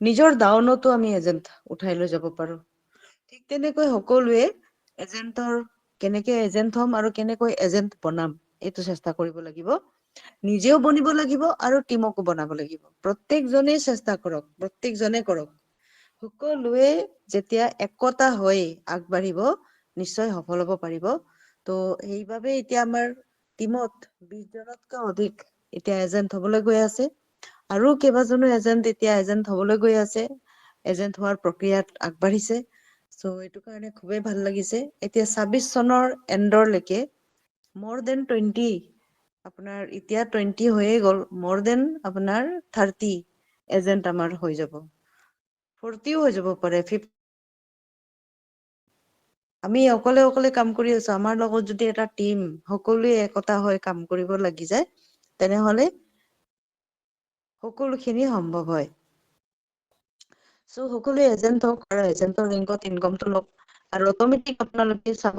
নিজৰ ডাউনতো আমি এজেন্ট উঠাই লৈ যাব পাৰো। ঠিক তেনেকৈ সকলোৱে এজেন্টৰ কেনেকে এজেন্ট হ'ম আৰু কেনেকৈ এজেন্ট বনাম, এইটো চেষ্টা কৰিব লাগিব। নিজেও বনিব লাগিব আৰু টিমকো বনাব লাগিব। প্ৰত্যেকজনেই চেষ্টা কৰক, প্ৰত্যেকজনে কৰক। সকলোৱে যেতিয়া একতা হৈ আগবাঢ়িব, নিশ্চয় সফল হব পাৰিব। ত' সেইবাবে এতিয়া আমাৰ টিমত 20 জনতকৈ অধিক এতিয়া এজেন্ট হবলৈ গৈ আছে। আৰু কেইবাজনো এজেন্ট এতিয়া এজেন্ট হবলৈ গৈ আছে। এজেন্ট হোৱাৰ প্ৰক্ৰিয়াত আগবাঢ়িছে। চ' এইটো কাৰণে খুবেই ভাল লাগিছে। এতিয়া 26 চনৰ এণ্ডৰলৈকে মোৰ দেন 20 আপোনাৰ এতিয়া 20 হৈয়ে গ'ল, মোৰ দেন আপোনাৰ 30 এজেণ্ট আমাৰ হৈ যাব, 40ও হৈ যাব পাৰে, 50। আমি অকলে অকলে কাম কৰি আছো, আমাৰ লগত যদি এটা টিম সকলোৱে একতা হৈ কাম কৰিব লাগি যায়, তেনেহলে সকলোখিনি সম্ভৱ হয়। চ' সকলোৱে এজেণ্ট হওক আৰু এজেণ্টৰ ৰেংকত ইনকমটো লওক, আৰু অট'মেটিক আপোনালোকে চাব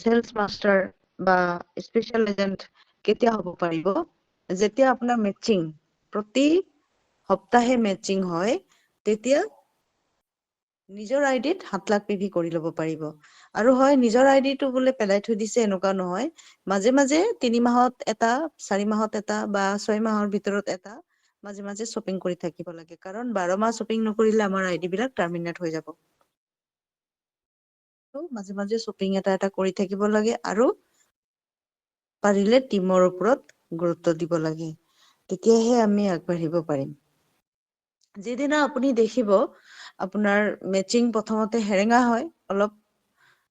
চেলছ মাষ্টাৰ বা স্পেচিয়েল এজেণ্ট কেতিয়া হ'ব পাৰিব, যেতিয়া আপোনাৰ মেচিং প্ৰতি সপ্তাহে মেচিং হয়, তেতিয়া নিজৰ আইডিত 7 লাখ PV কৰি ল'ব পাৰিব। আৰু হয়, নিজৰ আইডিটো বোলে পেলাই থৈ দিছে এনেকুৱা নহয়, মাজে মাজে 3 মাহত এটা, 4 মাহত এটা বা 6 মাহৰ ভিতৰত এটা মাজে মাজে শ্বপিং কৰি থাকিব লাগে, কাৰণ 12 মাহ শ্বপিং নকৰিলে আমাৰ আইডি বিলাক টাৰ্মিনেট হৈ যাব। মাজে মাজে শ্বপিং এটা এটা কৰি থাকিব লাগে, আৰু পাৰিলে টিমৰ ওপৰত গুৰুত্ব দিব লাগে, তেতিয়াহে আমি আগবাঢ়িব পাৰিম। যিদিনা আপুনি দেখিব আপোনাৰ মেচিং প্ৰথমতে হেৰেঙা হয় অলপ,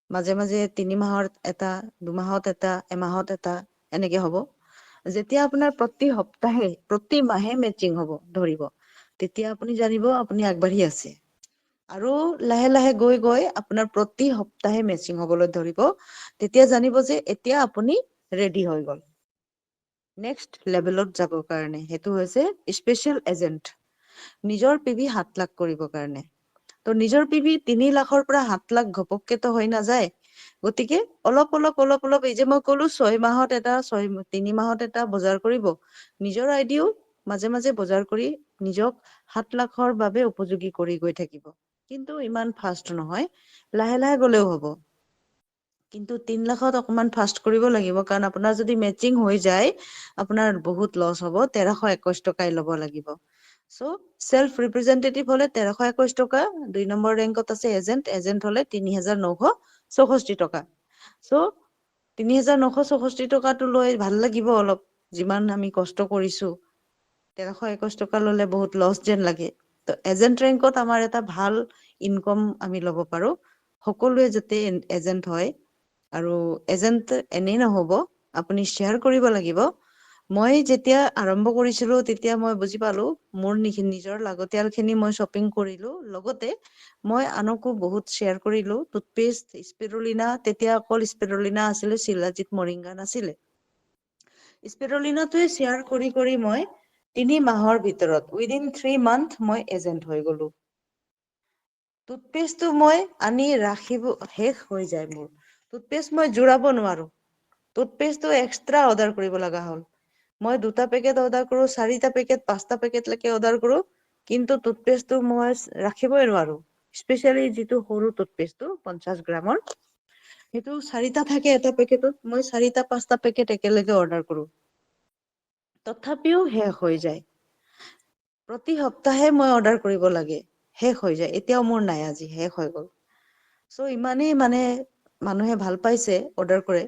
মাজে মাজে 3 মাহত এটা, 2 মাহত এটা, এমাহত এটা, এনেকে হ'ব। যেতিয়া আপোনাৰ প্ৰতি সপ্তাহে প্ৰতি মাহে মেচিং হ'ব ধৰিব, তেতিয়া আপুনি জানিব আপুনি আগবাঢ়ি আছে। আৰু লাহে লাহে গৈ গৈ আপোনাৰ প্ৰতি সপ্তাহে মেচিং হবলৈ ধৰিব, তেতিয়া জানিব যে এতিয়া আপুনি ৰেডি হৈ গ'ল নেক্সট লেভেলত যাবৰ কাৰণে। সেইটো হৈছে স্পেচিয়েল এজেণ্ট, নিজৰ PV 7 লাখ কৰিবৰ কাৰণে। তো নিজৰ PV 3 লাখৰ পৰা 7 লাখ ঘপককেতো হৈ নাযায়, গতিকে অলপ অলপ অলপ অলপ, এই যে মই ক'লো 6 মাহত এটা, 3 মাহত এটা বজাৰ কৰিব, নিজৰ আইডিও মাজে মাজে বজাৰ কৰি নিজক 7 লাখৰ বাবে উপযোগী কৰি গৈ থাকিব। কিন্তু ইমান ফাষ্ট নহয়, লাহে লাহে গলেও হ'ব। কিন্তু 3 লাখত অকমান ফাষ্ট কৰিব লাগিব, কাৰণ আপোনাৰ যদি মেচিং হৈ যায় আপোনাৰ বহুত লছ হ'ব, 1321 টকাই ল'ব লাগিব। চ' চেল্ফ ৰিপ্ৰেজেন্টেটিভ হলে 1321 টকা, 2 নম্বৰ ৰেংকত আছে এজেণ্ট, এজেণ্ট হলে 3964 টকা। চ' 3964 টকাটো লৈ ভাল লাগিব অলপ, যিমান আমি কষ্ট কৰিছো। 1321 টকা ললে বহুত লছ যেন লাগে। তো এজেণ্ট ৰেংকত আমাৰ এটা ভাল ইনকম আমি ল'ব পাৰো, সকলোৱে যাতে এজেণ্ট হয়। আৰু এজেণ্ট এনেই নহব, আপুনি শ্বেয়াৰ কৰিব লাগিব। মই যেতিয়া আৰম্ভ কৰিছিলো তেতিয়া মই বুজি পালো, মোৰ নিজৰ লাগতিয়াল খিনি মই শ্বপিং কৰিলো, লগতে মই আনকো বহুত শ্বেয়াৰ কৰিলো। টুথপেষ্ট, স্পিৰুলিনা, তেতিয়া অকল স্পিৰুলিনা আছিলে, শিলাজিত মৰিংগা নাছিলে। স্পিৰুলিনাটোৱে শ্বেয়াৰ কৰি কৰি মই 3 মাহৰ ভিতৰত, উইদিন 3 মান্থ মই এজেণ্ট হৈ গলো। টুথপেষ্টটো মই আনি ৰাখিব শেষ হৈ যায় মোৰ, টুথপেষ্ট মই জোৰাব নোৱাৰো, টুথপেষ্টটো এক্সট্ৰা অৰ্ডাৰ কৰিব লগা হ'ল। মই 2টা পেকেট অৰ্ডাৰ কৰো, 4টা পেকেট, 5টা পেকেটলৈকে অৰ্ডাৰ কৰো, কিন্তু টুথপেষ্টটো মই ৰাখিবই নোৱাৰো। স্পেচিয়েলি যিটো সৰু টুথপেষ্টটো 50 গ্ৰামৰ, সেইটো 4টা থাকে এটা পেকেটত, মই 4টা 5টা পেকেট একেলগে অৰ্ডাৰ কৰো, তথাপিও শেষ হৈ যায়। প্ৰতি সপ্তাহে মই অৰ্ডাৰ কৰিব লাগে, শেষ হৈ যায়। এতিয়াও মোৰ নাই, আজি শেষ হৈ গ'ল। চ' ইমানেই মানে মানুহে ভাল পাইছে অৰ্ডাৰ কৰে,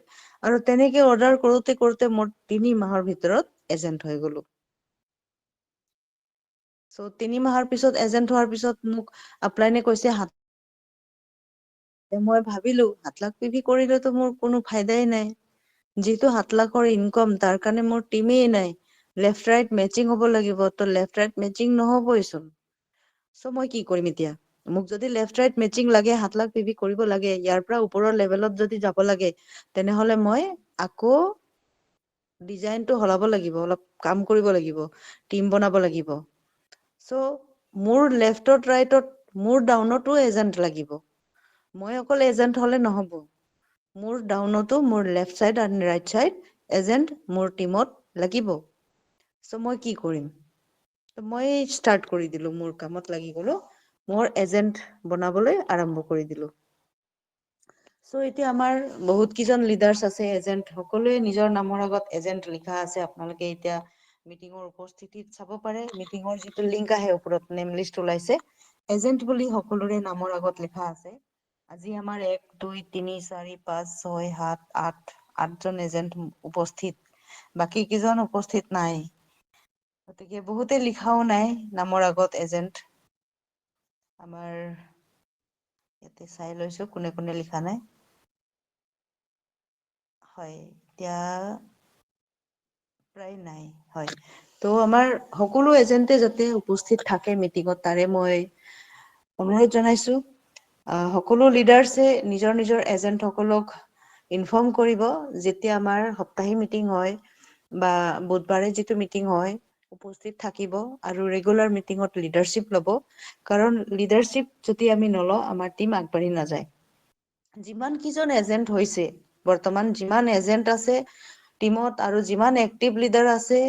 আৰু তেনেকে অৰ্ডাৰ কৰোতে কৰোতে মোৰ 3 মাহৰ ভিতৰত এজেণ্ট হৈ গলো। চ' 3 মাহৰ পিছত এজেণ্ট হোৱাৰ পিছত মোক আপলাইনে কৈছে মই ভাবিলো 7 লাখ PV কৰিলেতো মোৰ কোনো ফাইদাই নাই, যিটো 7 লাখৰ ইনকম, তাৰ কাৰণে মোৰ টিমেই নাই। লেফ্ট ৰাইট মেচিং হ'ব লাগিব, তো লেফ্ট ৰাইট মেচিং নহবইচোন। চ' মই কি কৰিম এতিয়া? মোক যদি লেফ্ট ৰাইট মেচিং লাগে, 7 লাখ PV কৰিব লাগে, ইয়াৰ পৰা ওপৰৰ লেভেলত যদি যাব লাগে, তেনেহলে মই আকৌ ডিজাইনটো সলাব লাগিব, অলপ কাম কৰিব লাগিব, টিম বনাব লাগিব। চ' মোৰ লেফ্টত ৰাইটত, মোৰ ডাউনতো এজেণ্ট লাগিব। মই অকল এজেণ্ট হলে নহব, মোৰ ডাউনতো, মোৰ লেফ্ট চাইড আৰু ৰাইট চাইড এজেণ্ট মোৰ টিমত লাগিব। চ' মই কি কৰিম? মই ষ্টাৰ্ট কৰি দিলো, মোৰ কামত লাগি গলো, মোৰ এজেণ্ট বনাবলৈ আৰম্ভ কৰি দিলো। চ' এতিয়া আমাৰ বহুত কেইজন লিডাৰ্চ আছে এজেণ্ট, সকলোৱে নিজৰ নামৰ আগত এজেণ্ট লিখা আছে। আপোনালোকে এতিয়া মিটিঙৰ উপস্থিতিত চাব পাৰে, মিটিঙৰ যিটো লিংক আহে ওপৰত, নেম লিষ্ট ওলাইছে, এজেণ্ট বুলি সকলোৰে নামৰ আগত লিখা আছে। আজি আমাৰ 1 2 3 4 5 6 7 8 8জন এজেণ্ট উপস্থিত, বাকী কেইজন উপস্থিত নাই। গতিকে বহুতে লিখাও নাই নামৰ আগত এজেণ্ট। আমাৰ ইয়াতে চাই লৈছো কোনে কোনে লিখা নাই। হয় এতিয়া প্ৰায় নাই হয় তো আমাৰ সকলো এজেণ্টে যাতে উপস্থিত থাকে মিটিঙত তাৰে মই অনুৰোধ জনাইছো সকলো লিডাৰ্ছে নিজৰ নিজৰ এজেণ্টসকলক ইনফৰ্ম কৰিব যেতিয়া আমাৰ সপ্তাহী মিটিং হয় বা বুধবাৰে যিটো মিটিং হয় উপস্থিত থাকিব আৰু ৰেগুলাৰ মিটিঙত লিডাৰশ্বিপ ল'ব কাৰণ লিডাৰশ্বিপ যদি আমি নলওঁ আমাৰ টিম আগবাঢ়ি নাযায় যিমান কিজন এজেণ্ট হৈছে বৰ্তমান যিমান এজেণ্ট আছে টিমত আৰু যিমান এক্টিভ লিডাৰ আছে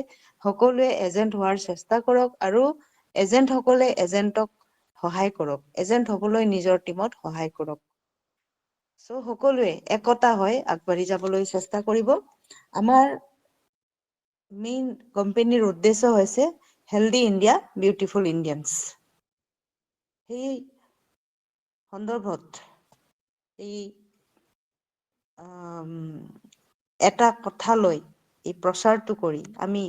সকলোৱে এজেণ্ট হোৱাৰ চেষ্টা কৰক আৰু এজেণ্টসকলে এজেণ্টক সহায় কৰক এজেণ্ট হ'বলৈ নিজৰ টিমত সহায় কৰক চ' সকলোৱে একতা হৈ আগবাঢ়ি যাবলৈ চেষ্টা কৰিব আমাৰ মেইন কোম্পানীৰ উদ্দেশ্য হৈছে হেল্ডি ইণ্ডিয়া বিউটিফুল ইণ্ডিয়ানছ সেই সন্দৰ্ভত এই এটা কথা লৈ এই প্ৰচাৰটো কৰি আমি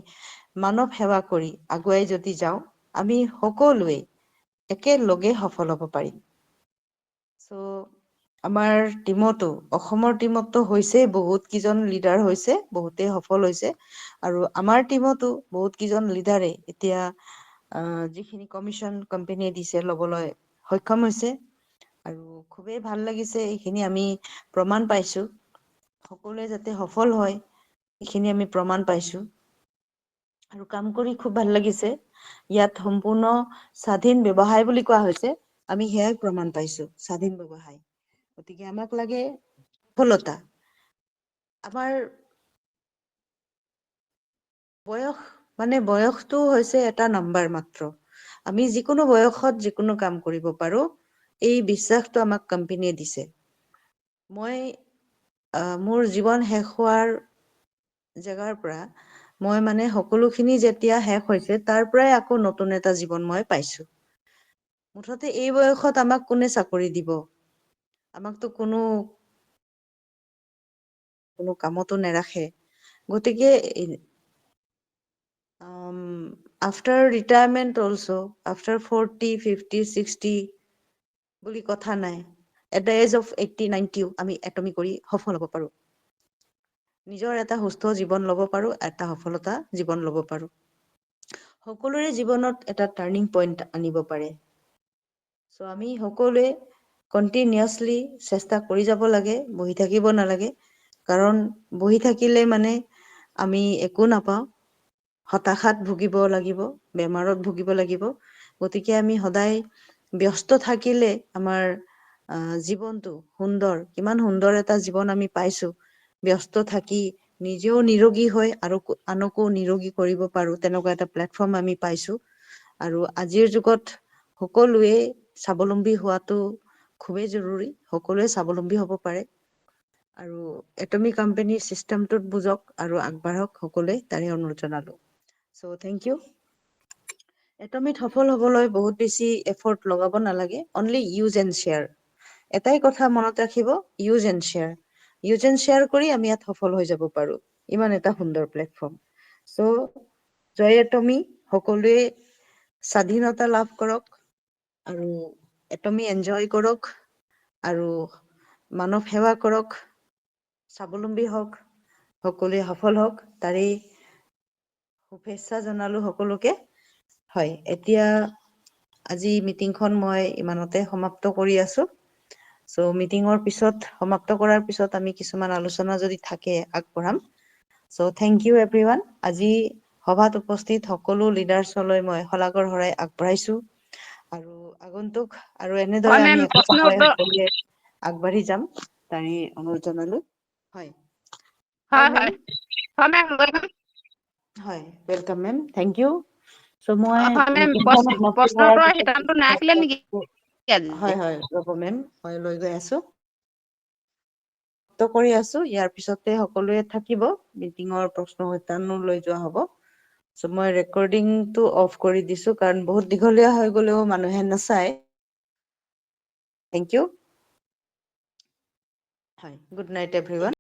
মানৱ সেৱা কৰি আগুৱাই যদি যাওঁ আমি সকলোৱে একেলগে সফল হ'ব পাৰিম চ' আমাৰ টিমতো অসমৰ টিমতো হৈছে বহুত কেইজন লিডাৰ হৈছে বহুতেই সফল হৈছে আৰু আমাৰ টিমতো বহুত কেইজন লিডাৰে এতিয়া যিখিনি কমিশ্যন কোম্পানীয়ে দিছে ল'বলৈ সক্ষম হৈছে আৰু খুবেই ভাল লাগিছে এইখিনি আমি প্ৰমাণ পাইছো সকলোৱে যাতে সফল হয় এইখিনি আমি প্ৰমাণ পাইছো আৰু কাম কৰি খুব ভাল লাগিছে ইয়াত সম্পূৰ্ণ স্বাধীন ব্যৱসায় বুলি কোৱা হৈছে আমি সেয়াই প্ৰমাণ পাইছো স্বাধীন ব্যৱসায় গতিকে আমাক লাগে সফলতা আমাৰ বয়সটো হৈছে এটা নম্বৰ মাত্ৰ আমি যিকোনো বয়সত যিকোনো কাম কৰিব পাৰো এই বিশ্বাসটো আমাক কোম্পানীয়ে দিছে মই মোৰ জীৱন শেষ হোৱাৰ জেগাৰ পৰা মই মানে সকলোখিনি যেতিয়া শেষ হৈছে তাৰ পৰাই আকৌ নতুন এটা জীৱন মই পাইছো মুঠতে এই বয়সত আমাক কোনে চাকৰি দিব আমাকতো কোনো কামতো নেৰাখে গতিকে আফটাৰ ৰিটায়াৰমেণ্ট অলছ' আফটাৰ 40, 50, 60 বুলি কথা নাই এট দ্য এজ অফ 80, 90 আমি এটমি কৰি সফল হ'ব পাৰো নিজৰ এটা সুস্থ জীৱন ল'ব পাৰো এটা সফলতা জীৱন ল'ব পাৰো সকলোৰে জীৱনত এটা টাৰ্ণিং পইণ্ট আনিব পাৰে চ' আমি সকলোৱে কণ্টিনিউয়াছলি চেষ্টা কৰি যাব লাগে বহি থাকিব নালাগে কাৰণ বহি থাকিলে মানে আমি একো নাপাওঁ হতাশাত ভুগিব লাগিব বেমাৰত ভুগিব লাগিব গতিকে আমি সদায় ব্যস্ত থাকিলে আমাৰ জীৱনটো সুন্দৰ কিমান সুন্দৰ এটা জীৱন আমি পাইছো ব্যস্ত থাকি নিজেও নিৰোগী হৈ আৰু আনকো নিৰোগী কৰিব পাৰো তেনেকুৱা এটা প্লেটফৰ্ম আমি পাইছো আৰু আজিৰ যুগত সকলোৱে স্বাৱলম্বী হোৱাটো খুবেই জৰুৰী সকলোৱে স্বাৱলম্বী হ'ব পাৰে আৰু এটমি কোম্পানীৰ চিষ্টেমটোত বুজক আৰু আগবাঢ়ক সকলোৱে তাৰে অনুৰোধ জনালো চ' থেংক ইউ এটমিত সফল হ'বলৈ বহুত বেছি এফৰ্ট লগাব নালাগে অনলি ইউজ এণ্ড শ্বেয়াৰ এটাই কথা মনত ৰাখিব ইউজ এণ্ড শ্বেয়াৰ কৰি আমি ইয়াত সফল হৈ যাব পাৰো ইমান এটা সুন্দৰ প্লেটফৰ্ম চ' জয় এটমি সকলোৱে স্বাধীনতা লাভ কৰক আৰু এটমি এনজয় কৰক আৰু মানৱ সেৱা কৰক স্বাৱলম্বী হওক সকলোৱে সফল হওক তাৰেই শুভেচ্ছা জনালো সকলোকে হয় এতিয়া আজি মিটিংখন মই ইমানতে সমাপ্ত কৰি আছো চ' মিটিঙৰ পিছত সমাপ্ত কৰাৰ পিছত আমি কিছুমান আলোচনা যদি থাকে আগবঢ়াম চ' থেংক ইউ এভৰিৱান আজি সভাত উপস্থিত সকলো লিডাৰ্ছলৈ মই শলাগৰ শৰাই আগবঢ়াইছো আৰু আগন্তুক আৰু এনেদৰে আমি একতা হৈ সকলোৱে আগবাঢ়ি যাম তাৰে অনুৰোধ জনালো হয় মেম হয় welcome ma'am thank you so' মই মিটিংখনত সমাপ্তি কৰাৰ পিছত হয় ৰ'ব মেম মই লৈ গৈ আছো কৰি আছো ইয়াৰ পিছতে সকলোৱে থাকিব মিটিঙৰ প্ৰশ্ন উত্থানো লৈ যোৱা হ'ব চ' মই ৰেকৰ্ডিংটো অফ কৰি দিছো কাৰণ বহুত দীঘলীয়া হৈ গলেও মানুহে নাচায় থেংক ইউ হয় গুড নাইট এভৰিৱান